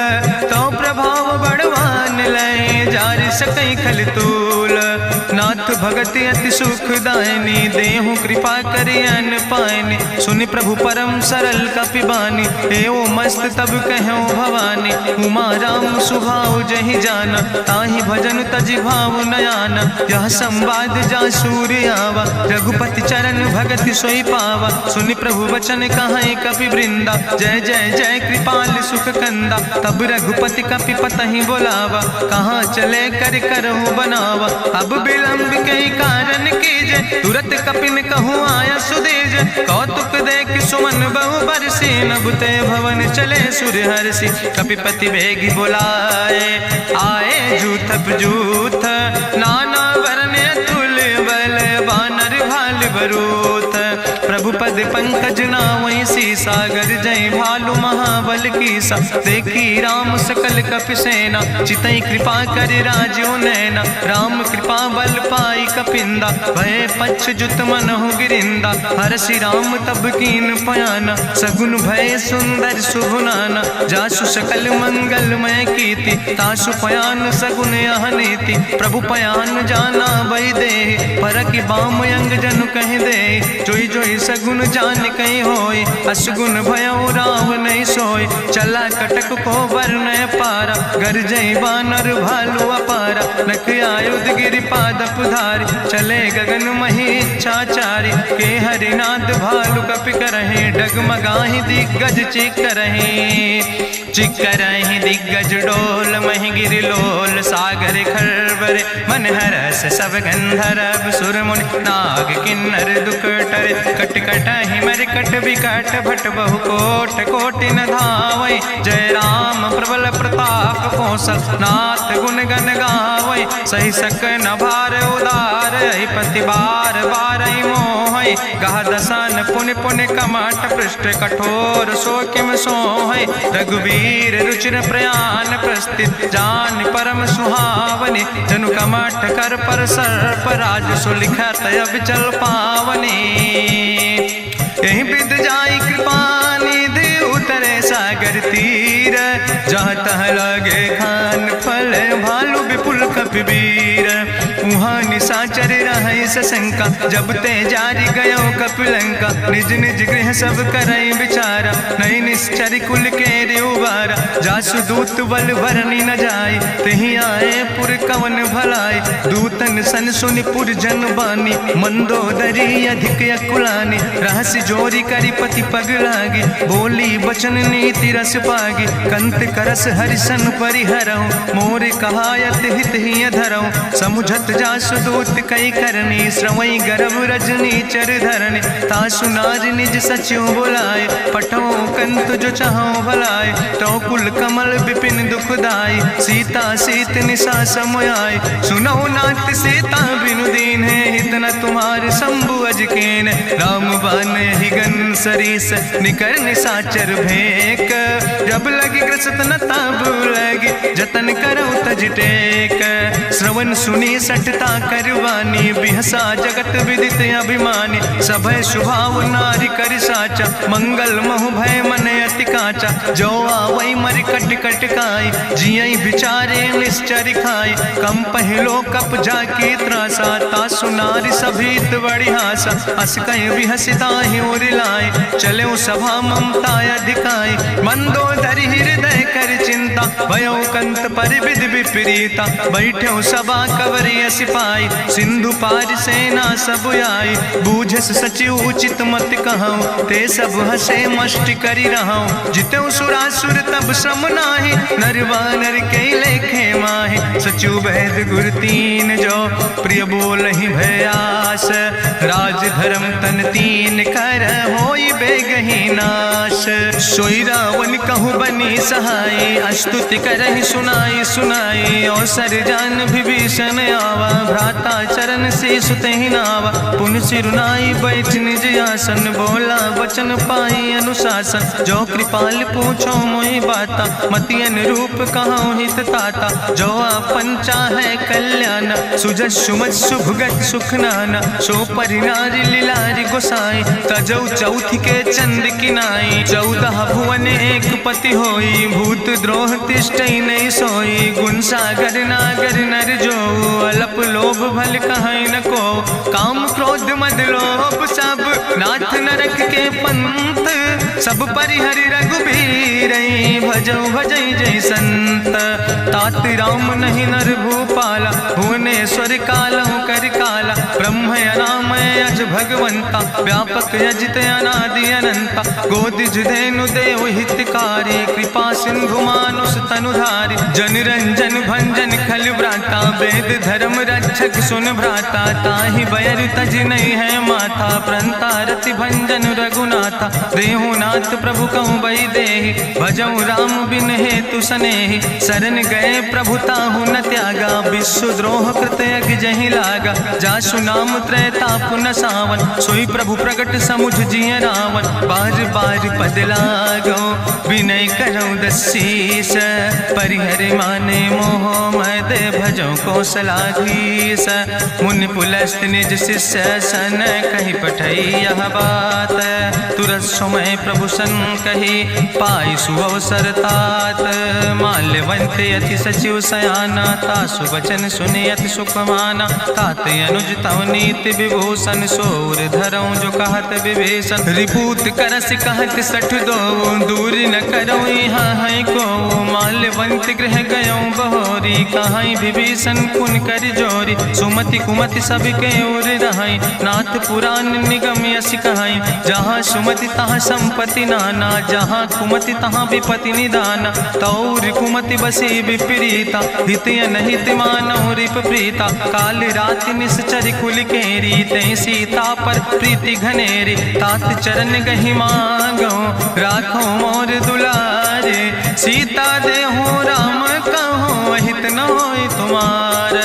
तो प्रभाव बड़वान लय, जार सकई खल तूल। नाथ भगति अति सुखदायनी, देहु कृपा करि अन पायनी। सुनि प्रभु परम सरल कपिबानी, एओ मस्त तब कहौ भवानी। उमा राम सुभाव जहि जाना, ताहि भजन तजि भाव नयाना। यह संवाद जा सूर्य आवा, रघुपति चरण भगति सोई पावा। सुनि प्रभु वचन कहाई कपि वृंदा, जय जय जय कृपाल सुख कंदा। तब रघुपति कपि पतहि बोलावा, कहाँ चले कर करहु बनावा। अब विलंब कई कारण कीजे, तुरत कपिन कहूँ आया सुदेज। कौतुक देख सुमन बहु बरसी, नभ ते भवन चले सुर हर्षि। कपिपति वेगी बुलाए, आए जूथ जूथ। नाना वर्ण तुल बल, बानर भाल बरूथ। प्रभु पद पंकज नावै सीसा, गरजै भालु महाबल कीसा। देखी राम सकल कपि सेना, चितई कृपा कर राजो नैना। राम कृपा बल पाई कपिंदा, भय पक्ष जुत मनहु गिरिंदा। हरषि राम तब कीन पयाना, सगुन भय सुंदर शुभनाना। जासु सकल मंगलमय कीर्ति, तासु पयान सगुन यह नीति। प्रभु पयान जाना बहि दे, परकि बाम अंग जनु कहि दे। जोई जोई सगुन गुण जान कई होय, असगुण भयो राव नहीं सोय। चला कटक को वर्ण पारा, गरजई बानर भालू अपारा। नख आयुध गिरि पादप धारी, चले गगन मही इच्छाचारी। के हरिनाद भालू कपि करहि, डगमगाहि दिग्गज चिकरहि दिग्गज डोल। महि गिरि लोल सागर खरबरे, मन हरस सब गंधर्व सुर मुनि नाग किन्नर दुख टरे। कट कटहि मरकट विकट भट बहु कोट कोटि न धावै। जय राम प्रबल प्रताप कौशल नाथ गुण गण गावै। सही सक न भार उदार, पति बार बार मोहै। गह दसन पुनि पुनि कमठ पृष्ठ, कठोर सो किम सोहै। रघुवीर रुचिर प्रयाण प्रस्थित, जान परम सुहावनी। जनु कमठ कर पर सर्प, राज सुलिखत अविचल पावनी। यही विद जाई कृपा निधि, उतरे सागर तीर। जहाँ तह लगे खान फल, भालू विपुल कपिवीर। उहाँ निशाचर रहै सशंका, जब ते जारी गयो कपिलंका। निज निज गृह सब करई विचारा, नहीं निश्चर कुल के उबारा। जासु दूत बल भरनी न जाय, तेहि आए पुर कवन भलाई। दूतन सन सुनि पुर जन बानी, मंदोदरी अधिक अकुलानी। रहस्य जोरी करी पति पग लागी, बोली बचन नीति रस पागी। कंत करस हरिसन परिहरऊँ, मोर कहायत हित ही धरऊँ। समुझत जासु दूत कई करनी, श्रवई गर्भ रजनी चर धरनी। तासु नाज निज सचिव बुलाए, पठो कंत जो चाहो भलाए। तो कुल कमल विपिन दुखदाई, सीता सीत निशा समयाय। सुनो नाथ सीता बिनु दीन है, हित न तुम्हार शंभु अजकेन। राम बान ही गन सरीस, निकर निशाचर भेक। जब लगी ग्रसत न तब लगी, जतन करो तज टेक। श्रवण सुनी सठता करवानी, बिहसा जगत विदित अभिमानी। सभय शुभाव नारी कर साचा, मंगल महु भय मन अति काचा। जो आवै मर कट कट खाई, जियई विचारे निश्चर खाई। कम पहलो कप जाकी त्रासा, तासु नारी सभीत बड़ी हासा। अस कहीं बिहसिता ही उर लाए, चले सभा ममता अधिकाई। मंदोदरी हृदय कर चिंता, भयो कंत पर विधि विपरीता। बैठो सभा कवरिय सिपाही, सिंधु पार सेना सब आई। बूझस सचिव उचित मत कहूँ, ते सब हसे मष्टि करी रहूँ। जितेऊ सुरासुर तब श्रम नाही, नर वानर के लेखे माहि। सचिव वैद गुर तीन जो, प्रिय बोलहि भयास। राज धर्म तन तीन कर, होई बेगहि नाश। सोई रावण कहूँ बनी सहाय, अस्तुति करहि सुनाई सुनाई। अवसर जान विभीषण आवा, भ्राता चरण से सुतहि नावा। पुन सिरुनाई बैठ निज आसन, बोला वचन पाई अनुशासन। जो कृपाल पूछो मोहि बाता, मति अनुरूप कहूँ हित ताता। जो आपन चाहे कल्याण, सुजस सुमत शुभगत सुख नाना। सो परिनारी लीलारी गोसाई, तजौ चौथ के चंद किनाई। 14 भुवन एक पति होई, भूत द्रोह तिष्ठई नहीं सोई। गुण सागर नागर नर जो, अल्प लोभ भल कहीं न को। काम क्रोध मद लोभ सब, नाथ नरक के पंथ। सब परिहरि रघुबीर, भजौ भजई जय संत। तात राम नहीं नर भूपाला, भुवनेश्वर कालहु कर काला। ब्रह्म राम अज भगवंता, व्यापक यजित अनादि अनंता। गोदिज धेनु देव हितकारी, कृपा सिंधु मानुष तनुधारी। जन रंजन भंजन खल व्राता, वेद धर्म रक्षक सुन भ्राता। ताहि बयर तज नहीं है माथा, प्रंता रति भंजन रघुनाथा। देहु नाथ प्रभु कहूँ बई देहि, भजऊ राम बिन हेतु सनेहि। शरण गए प्रभु ताहु न त्यागा, विश्व द्रोह कृत यज्ञ जहि लागा। जासु नाम त्रैताप न सावन, सोई प्रभु प्रगट समुझ जिय रावण। बार बार पद लागो विनय करऊँ दसीस, परिहर माने मोह मद भजो कौशलाधीश। मुनि पुलस्त निज शिष्य सन कही पठई यह बात, तुरत समय प्रभु सन कही पाई सुअवसर तात। माल्यवंत अति सचिव सयाना, तासु वचन सुनि अति सुख माना। तात अनुज तव नीति विभूषण, सोर धरऊँ जो कहत विभीषण। रिपूत करस कहत सठ दो, दूर न करऊँ यहाँ है को। माल्यवंत गृह गयऊँ बहोरी, कहाई विभीषण पुन कर जोरी। सुमति कुमति सबके ओर रहाई, नाथ पुराण निगम यश कहाई। जहाँ सुमति तहाँ संपत्ति नाना, जहाँ कुमति तहाँ विपत्ति निदाना। तौर कुमति बसी विपरीता, हित अनहित मानव रिप प्रीता। काल रात निश्चर कुल केरी, तै सीता पर प्रीति घनेरी। तात चरण गहि मांगो, राखो मोर दुलारे। सीता देहो राम कहो, अहित न होय तुम्हार।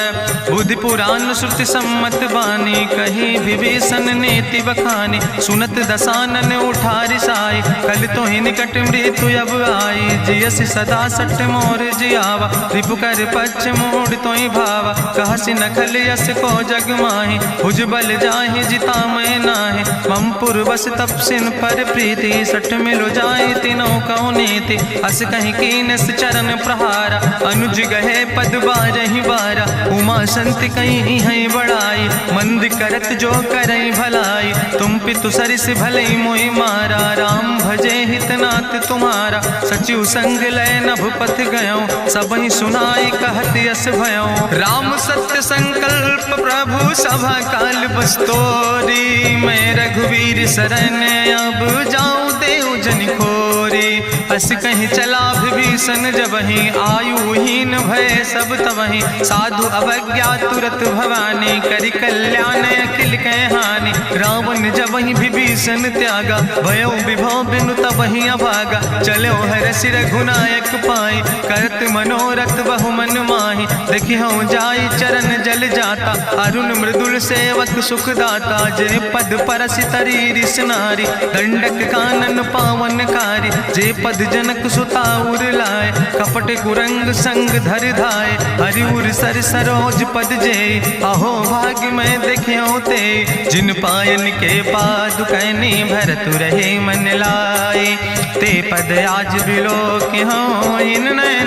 बुद्धि पुराण श्रुति सम्मत बानी, कही विभीषण नीति बखानी। सुनत दसानन उठारि साई, कल तो ही निकट मृत्यु अब आई। जियसि सदा सट मोर जियावा, रिपु कर पक्ष मोड़ तो ही भावा। कहसि नखल यस को जग माहि, भुज बल जाहि जिता मैं नाहि। मम पुरवस तपसिन पर प्रीति, सठ मिलो जाहि तिनौ कौ नीति। अस कहीं कीनस चरण प्रहारा, अनुज गहे पद बारहि बारा। उमा संत कहीं है बड़ाई, मंद करत जो करई भलाई। तुम पितु सरिस भलई मोहि मारा, राम भजे हितनाथ तुम्हारा। सचिव संग लय नभ पथ गयऊँ, सबहि सुनाई कहत यस भयऊँ। राम सत्य संकल्प प्रभु सभा काल बस्तोरी। मैं रघुवीर शरण अब जाऊँ देव जन खोरी। अस कहीं चला विभीषण जबहि, आयुहीन भय सब तबहि। साधु अवज्ञा तुरत भवानी, करि कल्याण अखिल कह हानि। रावण जबहि विभीषण त्यागा, भयो विभव बिनु तबहि अभागा। चलो हरषि रघुनायक पाई, करत मनोरथ बहु मन माहि। देखिहु जाई चरण जल जाता, अरुण मृदुल सेवक सुख दाता। जे पद परसि तरी रिस नारी, दंडक कानन पावन कारी। जे पद जनक सुता उर लाए, कपट कुरंग संग धर धाय। हरिउर सर सरोज पद जे, अहो भाग्य मैं देखियो ते। जिन पायन के पादुकैनी, भरत रहे मन लाए। ते पद आज बिलोक हों, इन नयन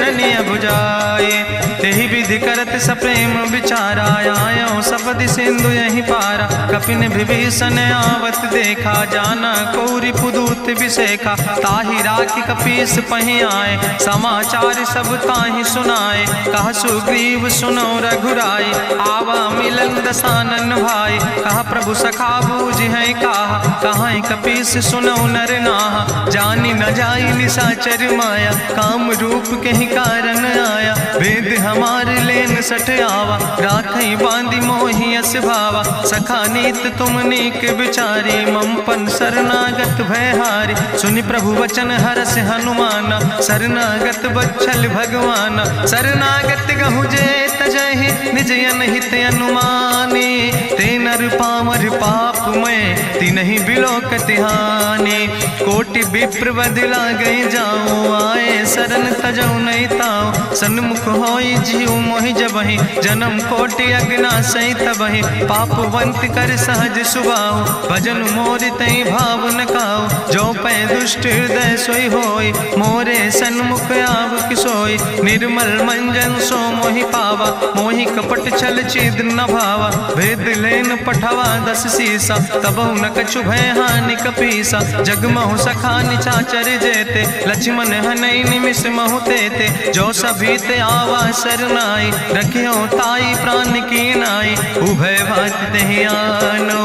बुझाए। तेहि विधि करत सप्रेम विचारा, आयो सपदि सिंधु यही पारा। कपिन विभीषण आवत देखा, जाना कौरि पुदूत विसेखा। ताहि राखि कपीस पहि आए, समाचार सब ताहि सुनाए। कहा सुग्रीव सुनो रघुराई, आवा मिलन दसानन भाई। कहा प्रभु सखा बूझ है कहा, कहाँ कपीस सुनो नर नाहा। जानी न जाई निशाचर माया, काम रूप के ही कारण आया। वेद हमार लेन सठ आवा, राखई बांधी मोहि अस भावा। सखा नीत तुम नीक विचारी, मम पन शरणागत भयहारी। सुनि प्रभु वचन हरस हनुमाना, शरणागत बच्छल भगवाना। शरणागत गहु जे तजहि, निज अनहित अनुमानी। ते नर पामर पाप में, तिनहि बिलोकति हानि। कोटि विप्र बदला गई जाऊँ, आए शरण तजौ नहीं ताऊँ। सन्मुख होई जीव मोहि जबहि, जन्म कोटि अग्ना सही तबहि। पापवंत कर सहज सुभाऊ, भजन मोर तई भाव न काऊ। जो पै दुष्ट हृदय सोई होई, मोरे सन्मुख आव किसोई। निर्मल मंजन सो मोहि पावा, मोहि कपट छल छिद्र न भावा। भेद लेन पठवा दस सीसा, तबहु न कछु भय हानि कपीसा। जगमहु सखा निचाचर जेते, लक्ष्मण हनई निमिष महु तेते। जो सभी ते आवा सरनाई, रखियो ताई प्राण की नाई। उभय भात तेहि आनो,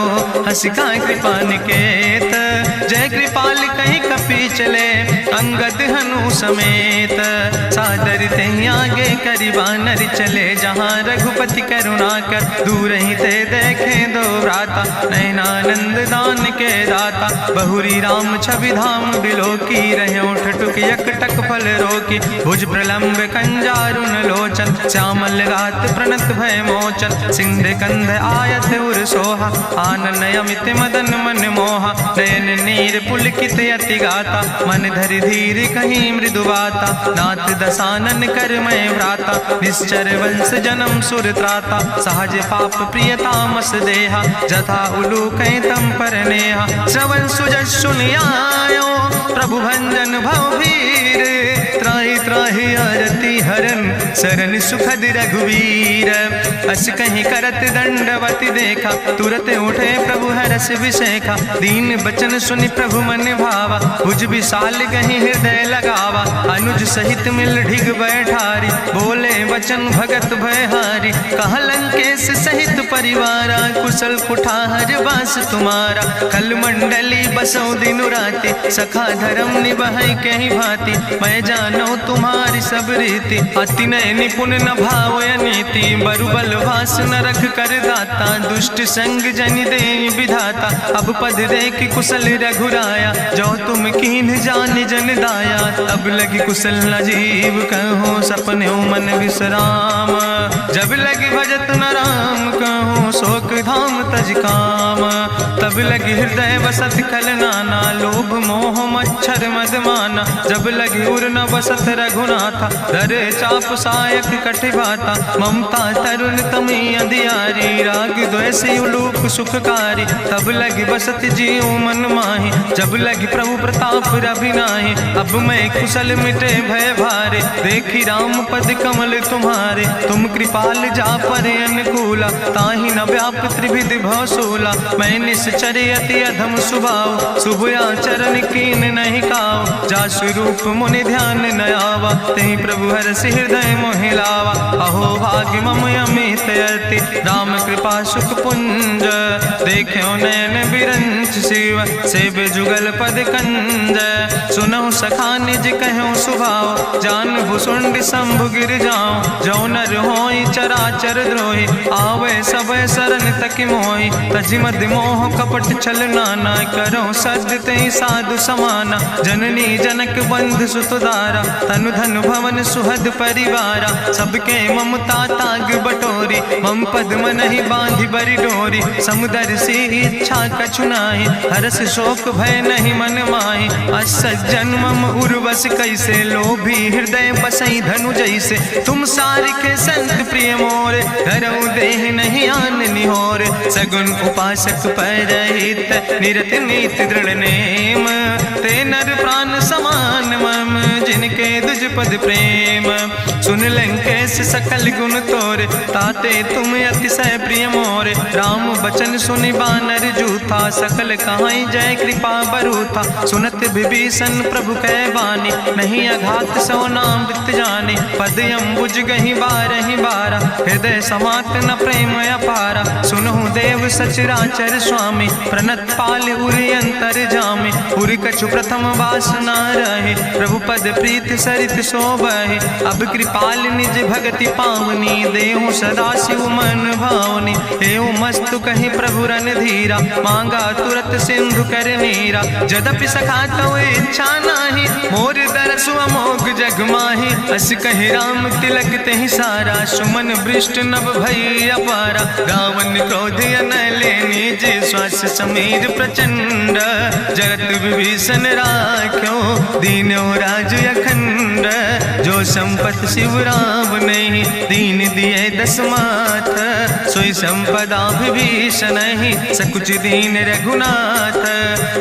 हसिका कृपा निकेत। जय कृपाल कहीं कपी चले, अंगद हनु समेत। सादर ते आगे करी बानर चले जहाँ रघुपति करुणा कर, दूर ही ते देखे दो भ्राता नयनानंद दान के दाता। बहुरी राम छवि धाम बिलोकी रहे उठ टुक यकटक फल रोकी। भुज प्रलंब कंजारुन लोचन श्यामल गात प्रणत भय मोचन। सिंध कंध आयत उर सोहा आनन अमित मदन मन मोहा। नयन नीर पुलकित अति गाता मन धरि धीर कहीं मृदु बाता। नाथ दसानन कर मैं भ्राता निश्चर वंश जन्म सुर त्राता। सहज पाप प्रिय तामस देहा जथा उलूक तम पर नेहा। श्रवण सुजस सुनियायो प्रभु भंजन भवभीर। त्राहि त्राहि आरती हरन शरण सुखद रघुवीर। अस कहीं करत दंडवती देखा तुरत उठे प्रभु हरस विशेखा। दीन बचन सुनि प्रभु मन भावा भुज विशाल कहीं हृदय लगावा। अनुज सहित मिल ढिग बैठारी बोले वचन भगत भयहारी। कहा लंकेश सहित परिवारा कुशल कुठार बास तुम्हारा। खल मंडली बसो दिनु राति सखा धर्म निभाई कहीं भांति। मैं जानो तुम्हारी सब रीति अति नय निपुण न भाव नीति। बरुबल भास न रख कर दाता दुष्ट संग जन दे विधाता। अब पद देख कुशल रघुराया जो तुम कीन जान जन दाया। अब लगी कुशल न जीव कहो सपने मन विश्राम। जब लगी भजत न राम कहो शोक धाम तज काम। तब लगी हृदय बसत खल नाना लोभ मोह मच्छर मदमाना। जब लगी उर न बसत रघुनाथा धरे चाप सायक कटिभाता। ममता तरुण तमी अंधियारी राग द्वेष उलूक सुखकारी। तब लगी बसत जीव मन माही जब लगी प्रभु प्रताप रवि नाही। अब मैं कुशल मिटे भय भारे देखी राम पद कमल तुम्हारे। तुम कृपाल जा पर अनुकूला ताहि न व्याप त्रिविध भवसूला। मैं निश्चर अति अधम सुभाव शुभ आचरण कीन नहीं काव। जा स्वरूप मुनि ध्यान न आवा तेहि प्रभु हरष हृदय मोहि लावा। अहो भाग्य मम अमित अति राम कृपा सुख पुंज। देखो नयन बिरंच शिव सेव जुगल पद कंज। सुनहु सखा निज कहूँ सुभाव जान भुसुंड शंभु गिर जाऊं। जो नर होई चराचर द्रोही आवे सब शरण तक मोहि। तजि मद मोह कपट छल नाना करो सद्य ते साधु समाना। जननी जनक बंध सुतदारा तनु धन भवन सुहद परिवारा। सबके ममता ताग बटोरी मम पद मनहि बांधि बरि डोरी। समुदर सी इच्छा कछु नाही हरस शोक भय नहीं मन माही। असज्जन मम उर्वश कैसे लोभी हृदय बसई धनु जैसे। तुम सारिखे संत प्रिय मोरे धरऊ देह नहीं आन निहोर। सगुन उपासक परहित निरत नीत दृढ़ नेम। ते नर प्राण समान मम जिनके दुज पद प्रेम। सुन लंकेश सकल गुण तोरे ताते तुम अतिशय प्रिय मोरे। राम बचन सुनि बानर जूथा सकल कहाई जय कृपा बरूथा। सुनत विभीषण प्रभु कै बानी नहीं अघात सो नाम वृत जानी। पद अम्बुज गहि बारहि बारा हृदय समात न प्रेम अपारा। सुनहु देव सचराचर स्वामी प्रणत पाल उरि अंतर जामी। उरि कछु प्रथम वासना रहे प्रभु पद प्रीत सरित शोभहि। अब कृपाल निज भगति पावनी देहु सदा शिव मन भावनी। एवं मस्तु कहि प्रभु रन धीरा मांगा तुरत सिंधु कर नीरा। जदपि सखा तो इच्छा नाही मोर दरसु अमोघ जग माही। अस कहि राम तिलक तेहि सारा सुमन वृष्ट नभ भई अपारा। रावण क्रोध अनले निज श्वास समीर प्रचंड। जरत विभीषण राख्यो दीनो राज अखंड। जो संपत शिव राम नहीं दीन दिए दस माथ। सोई संपदा विभीषण ही सकुच दीन रघुनाथ।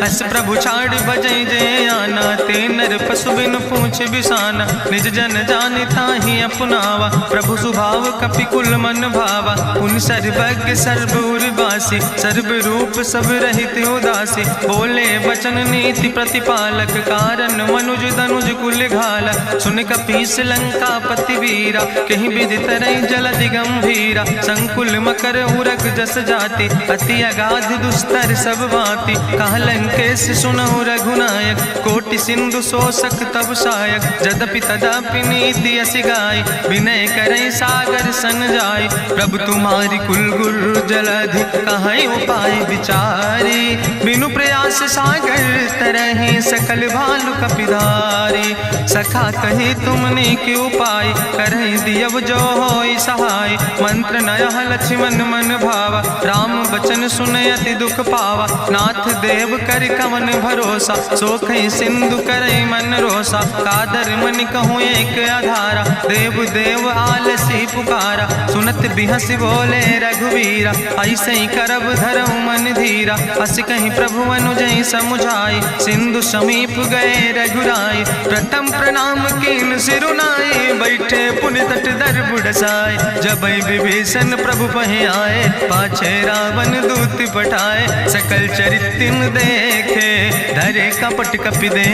अस प्रभु छाड़ बजै जय आना ते नर पशु बिन पूछ बिसाना। निज जन जान ताहि अपनावा प्रभु स्वभाव कपि कुल मन भावा। उन सर्वज्ञ सर्व उर्वासी सर्व रूप सब रहित उदासी। बोले वचन नीति प्रतिपालक कारण मनुज धनुज कुल घाला। सुन कपीस लंका पति वीरा कहीं विधि तरई जलधि गंभीरा। संकुल मकर उरग जस जाति अति अगाध दुस्तर सब भांति। कहा लंकेश सुनहु रघुनायक कोटि सिंधु शोषक तब सार। सहायक जदपि तदपि नीति असि गाय विनय करई सागर सन जाय प्रभु तुम्हारी कुल गुरु जलधि कहीं उपाय विचारी बिनु प्रयास सागर तरहि सकल भालु कपिधारी सखा कही तुमने के उपाय करहि दियब जो होई सहाय मंत्र नयह लक्ष्मण मन भावा राम बचन सुनय अति दुख पावा नाथ देव कर कवन भरोसा सोखई सिंधु करई मन रोसा कादर मन कहूँ एक आधारा देव देव आलसी पुकारा सुनत बिहस बोले रघुवीरा ऐसे ही करब धरम मन धीरा अस कहीं प्रभु अनुजय समुझाई सिंधु समीप गए रघुराई प्रथम प्रणाम कीन सिरुनाई बैठे पुण्य तट दर बुढ़साए जब विभीषण प्रभु पहे आए पाछे रावण दूत पठाए सकल चरित्र देखे धरे कपट कपि दे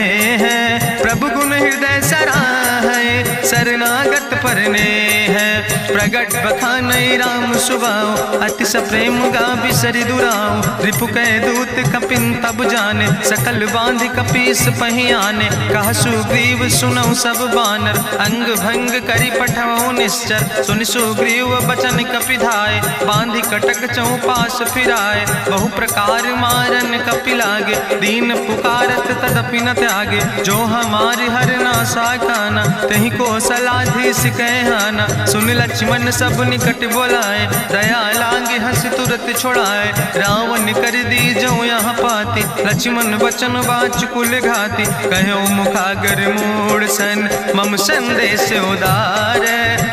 है प्रभु गुण हृदय सराहै शरणागत परने है प्रगट बखानई राम सुभाओ अति सप्रेम गा बिसरि दुराओ रिपु कह दूत कपिन तब जाने सकल बांध कपीस पहियाने कह सुग्रीव सुनौ सब बानर अंग भंग करि पठौ निश्चर सुनि सुग्रीव बचन कपिधाय बांधि कटक चौपास फिराए बहु प्रकार मारन कपि लागे दीन पुकारत तदपि न त्यागे जो हमारि हर नासा खाना तही को सलाधीस कहना सुन लक्ष्मण सब निकट बोलाए दया लागे हंस तुरत छोड़ाए रावण कर दी जो यहाँ पाती लक्ष्मण बचन बाच कुल घाती कहो मुखागर मूड सन मम संदेश उदार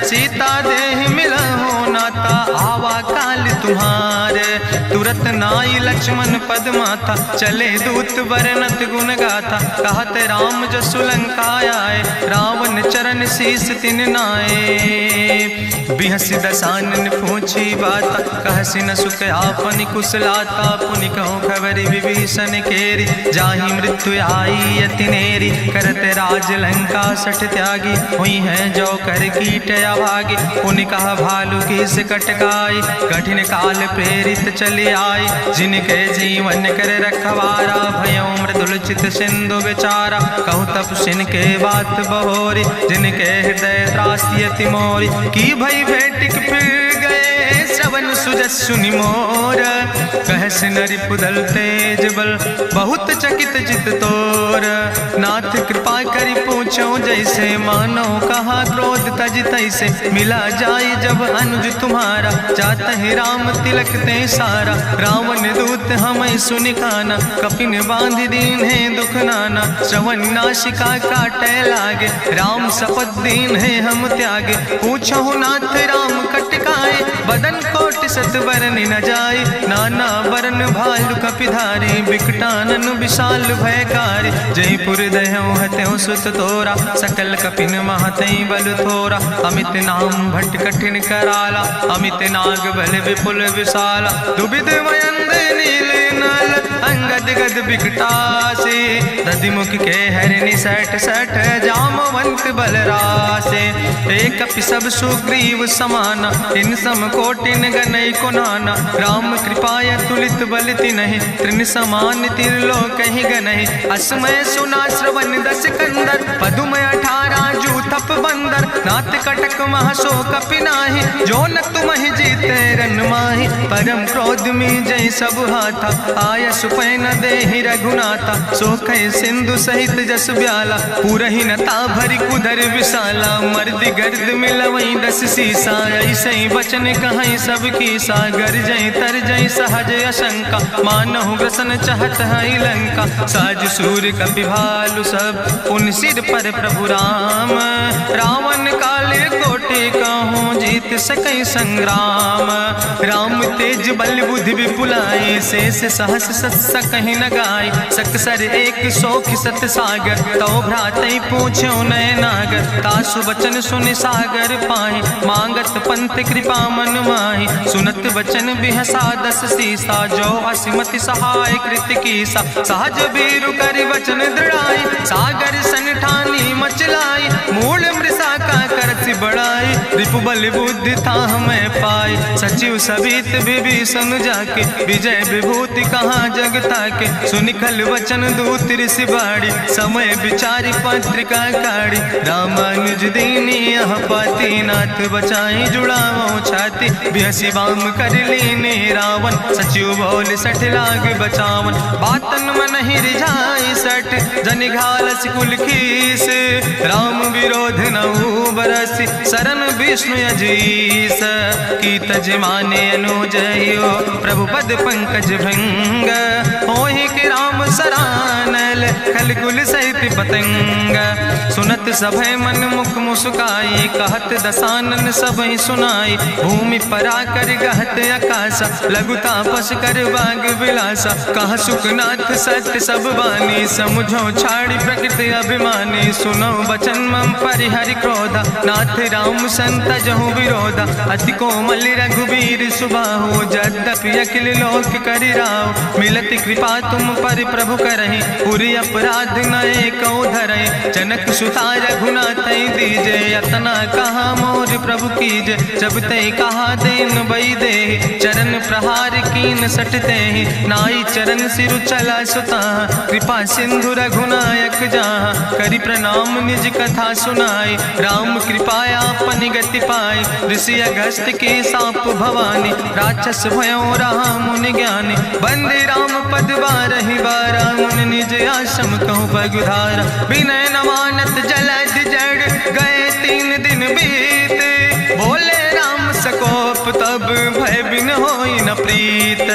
सीता देह मिला हो नाता आवा काल तुम्हारे तुरत नाई लक्ष्मण पद माथा चले दूत वर्णत गुण गाथा कहत राम जसु लंका आए रावण चरण शीस तिन नाए बिहस दसानन पूछी बाता कहसी न सुख आपन कुशलाता पुनि कहूँ खबर विभीषण केरी जाहि मृत्यु आई अति नेरी करत राज लंका सठ त्यागी हुई है जो कर कीट अभागी पुनि कहा भालू की से कटकाई कठिन काल प्रेरित चले आई जिनके जीवन कर रखवारा भयो मृदुल चित सिंधु बेचारा कहु तप सिन के बात बहोरी जिनके हृदय त्रासियति मोरी की भई भेटिक फिर गए श्रवण सुजस सुनि मोर कहस नरि पुदल तेज बल बहुत चकित चित तोर नाथ कृपा करि पूछो जैसे मानो कहा क्रोध तज तैसे मिला जाय जब अनुज तुम्हारा जात है राम तिलक ते सारा रावण दूत हमें सुनि काना कपिन बांध दीन है दुख नाना श्रवण नाशिका काटे लागे राम शपथ दीन है हम त्यागे पूछो नाथ राम कटकाए बदन कोट सत बरन न जाए नाना बरन भालु कपिधारी बिकटानन विशाल भयकारी जयपुर दह्यों हत्यों सुत तोरा सकल कपिन महतई बल थोरा अमित नाम भट्ट कठिन कराला अमित नाग बल विपुल विशाला दुबिद मयंद नील नल अंगद गद बिकटासे दधिमुख के हरिणि सठ सठ जामवंत बलरासे एक कपि सब सुग्रीव समाना इन सम कोटिन गनई को नाना राम कृपाय तुलित बल तिनहि त्रिन समान तिरलोक ही गनहि असमय सुना श्रवण दस कंदर पदुमय 18 जू थप बंदर नाथ कटक महसो कपि नाही जो न तुमहि जीते रन माहि परम क्रोध में जय सब हाथा आय सुपैन देहि रघुनाथा सोखै सिंधु सहित जस ब्याला पूरहि नता भरि कुधर विशाला मर्द गर्द मिलवई 10 सीसा ऐसे बचन कहीं सब की सागर जय तर जय सहज अशंका मानहु ग्रसन चाहत है लंका साज सूर कपि भालु सब उन सिर पर प्रभु राम रावण काले कोटि कहूँ जीत सकई संग्राम राम तेज बल बुद्धि विपुलाई शेष सहस सत्स कहीं न गाय सकसर 100 सत सागर तो भ्रातई पूछो नय नागर तासु बचन सुनि सागर पाहि मांगत पंथ कृपा मन माहि सुनत बचन बिहसा 10 सीसा जो असिमति सहाय कृत कीसा सहज बीरु करि वचन दृढ़ाई सागर सन ठानी मचलाई मूल मृषा का करसि बड़ाई रिपु बल बुद्धि था हमें पाई। सचिव सबित विभीषण जाके विजय विभूति कहाँ जगता के। सुनिकल वचन दूत ऋषि बाड़ी समय विचारी पत्रिका काड़ी। रामानुज दीनी यह पाती नाथ बचाई जुड़ाओ छाती। बिहसी बाम कर लीने रावण सचिव बोल 60 लाग बचावन। बातन मन ही रिझाई 60 जन घालस कुल खीस। राम विरोध नहु बरस शरण विष्णु अजीस। की तज माने अनुजयो प्रभु पद पंकज भृंग। होहि कि राम सरानल खलकुल सहित पतंग। सुनत सभय मन मुख मुस्काई कहत दसानन सबहि सुनाई। भूमि परा कर गहत आकाशा लघु तापस कर बाग विलासा। कहा सुखनाथ सत्य सब बानी समुझो छाड़ी प्रकृति अभिमानी। सुनो बचन मम परिहरि क्रोधा नाथ राम संत जहु विरोधा। अति कोमल रघुबीर सुबाहु यद्यपि अखिल लोक करि राव। मिलत कृपा तुम पर प्रभु करहि पुरि अपराध नए कौ धरहि। जनक सुता रघुनाथ दीजे यतना कहा मोर प्रभु कीजे। जब ते कहा देन बई दे चरण प्रहार कीन सटते ही। नाई चरण सिरु चला सुता कृपा सिंधु रघुनायक जहाँ। करि प्रणाम निज कथा सुनाई राम कृपाया अपन गति पाई। ऋषि अगस्त के साप भवानी राक्षस भयो रहा मुनि ज्ञानी। बंदे राम पद बारहि बारा मुनि निज आश्रम कहु पगुधारा। विनय नवानत जलद जड़ गए 3 दिन बीते। बोले राम सकोप तब भय बिन होई न प्रीत।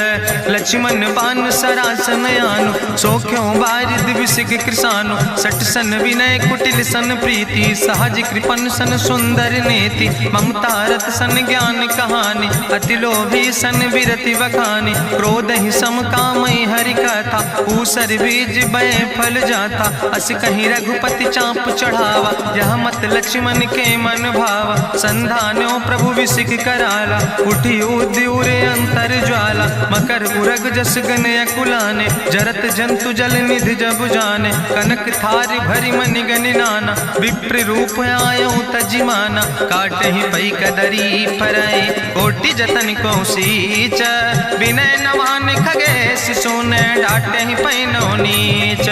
लक्ष्मण बान सरासन आनु सो क्यों बारिद विसिग कृसानु। 60 सन विनय कुटिल सन प्रीति सहज कृपन सन सुंदर नीति। ममता रत सन ज्ञान कहानी अति लोभी सन विरति वखानी। क्रोध ही सम कामई हरि कथा ऊसर बीज बय फल जाता। अस कहीं रघुपति चाप चढ़ावा यह मत लक्ष्मण के मन भावा। संधान्यो प्रभु विसिक कराला उठी उद्यूरे अंतर ज्वाला। मकर उरग जस गन अकुलाने जरत जंतु जल निधि जब जाने। कनक थारी भरी मनि गनि नाना विप्र रूप आयो तजिमाना। काटे ही पई कदरी परई कोटि जतन को सींच। विनय नवान खगेश सोने डाटे ही पैनो नीच।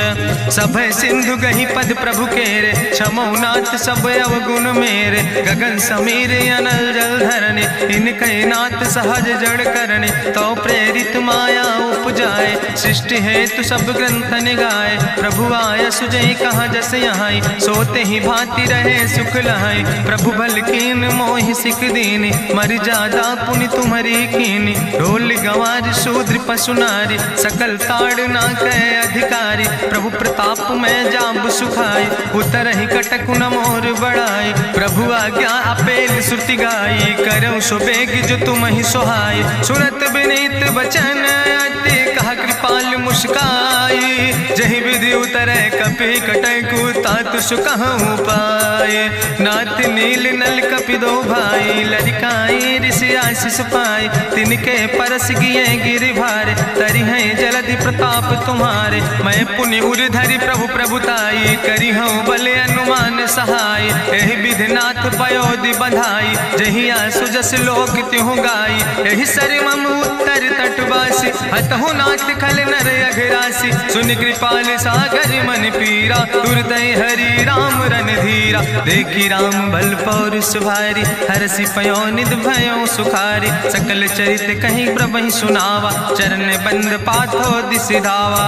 सब सिंधु गही पद प्रभु केरे क्षमो नाथ सब अवगुण मेरे। गगन समीर अनल जल धरने इनके नाथ सहज जड़ करने। तो प्रेरित माया उपजाए सृष्टि हेतु सब ग्रंथ निगाए। प्रभु आय सुजय कहाँ जस यहाँ सोते ही भांति रहे सुख लहाई। प्रभु भल कीन मोहि सिख दीनी मरि जादा पुनि तुम्हारी कीनी। ढोल गंवार शूद्र पशु नारी सकल ताड़ ना कहे अधिकारी। प्रभु प्रताप में जाब सुखाई उतर ही कटक न मोर बढ़ाई। प्रभु आज्ञा अपेल सुरति गाई करौ सो बेग जो तुम ही सोहाई। सुरत विनीत वचन अति कहा कृपाल मुस्काई। जहि विधि उतरे कपि कटकु तात सुकहु पाए। नाथ नील नल कपि दो भाई लड़काई ऋषि आशीष पाए। तिनके परस गिए गिरि भारे तरि है जलधि प्रताप तुम्हारे। मैं पुण्य उर धरि प्रभु प्रभुताई करी हूँ बले अनुमान सहाय। एहि विधिनाथ पयोधि बधाई जहिया सुजस लोक त्यों गाई। एहि सर मम उत्तर तटवासी हतहु नाथ खल नर अघरासी। सुन कृपाल सागर मन पीरा तुरत हरि राम रन धीरा। देखी राम बल पौरुष भारी हरसि पयो निध भयो सुखारी। सकल चरित कहीं प्रभहि सुनावा चरण बंद पाथो दिसि धावा।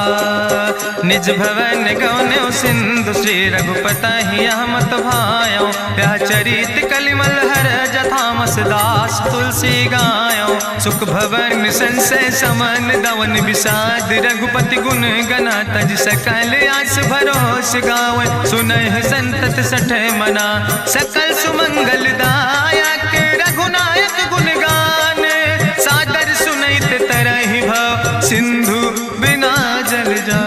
निज भवन गौन्यो सिंधु श्री रघुपति मत भायो। यह चरित कलिमल हर जथामस दास तुलसी गायो। सुख भवन संशय समन दवन विषाद रघुपति गुण गना तज सकल आस भरोस गावन। सुनहि संतत सठ मना सकल सुमंगल दायक। रघुनायक गुण गान सादर सुनैत तरहि भव सिंधु बिना जल जा।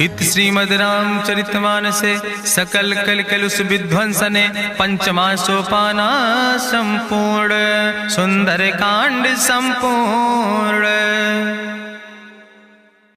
इत श्रीमद् रामचरितमानसे सकल कल कलुष विध्वंसने पंचमा सोपाना संपूर्ण। सुंदर कांड संपूर्ण।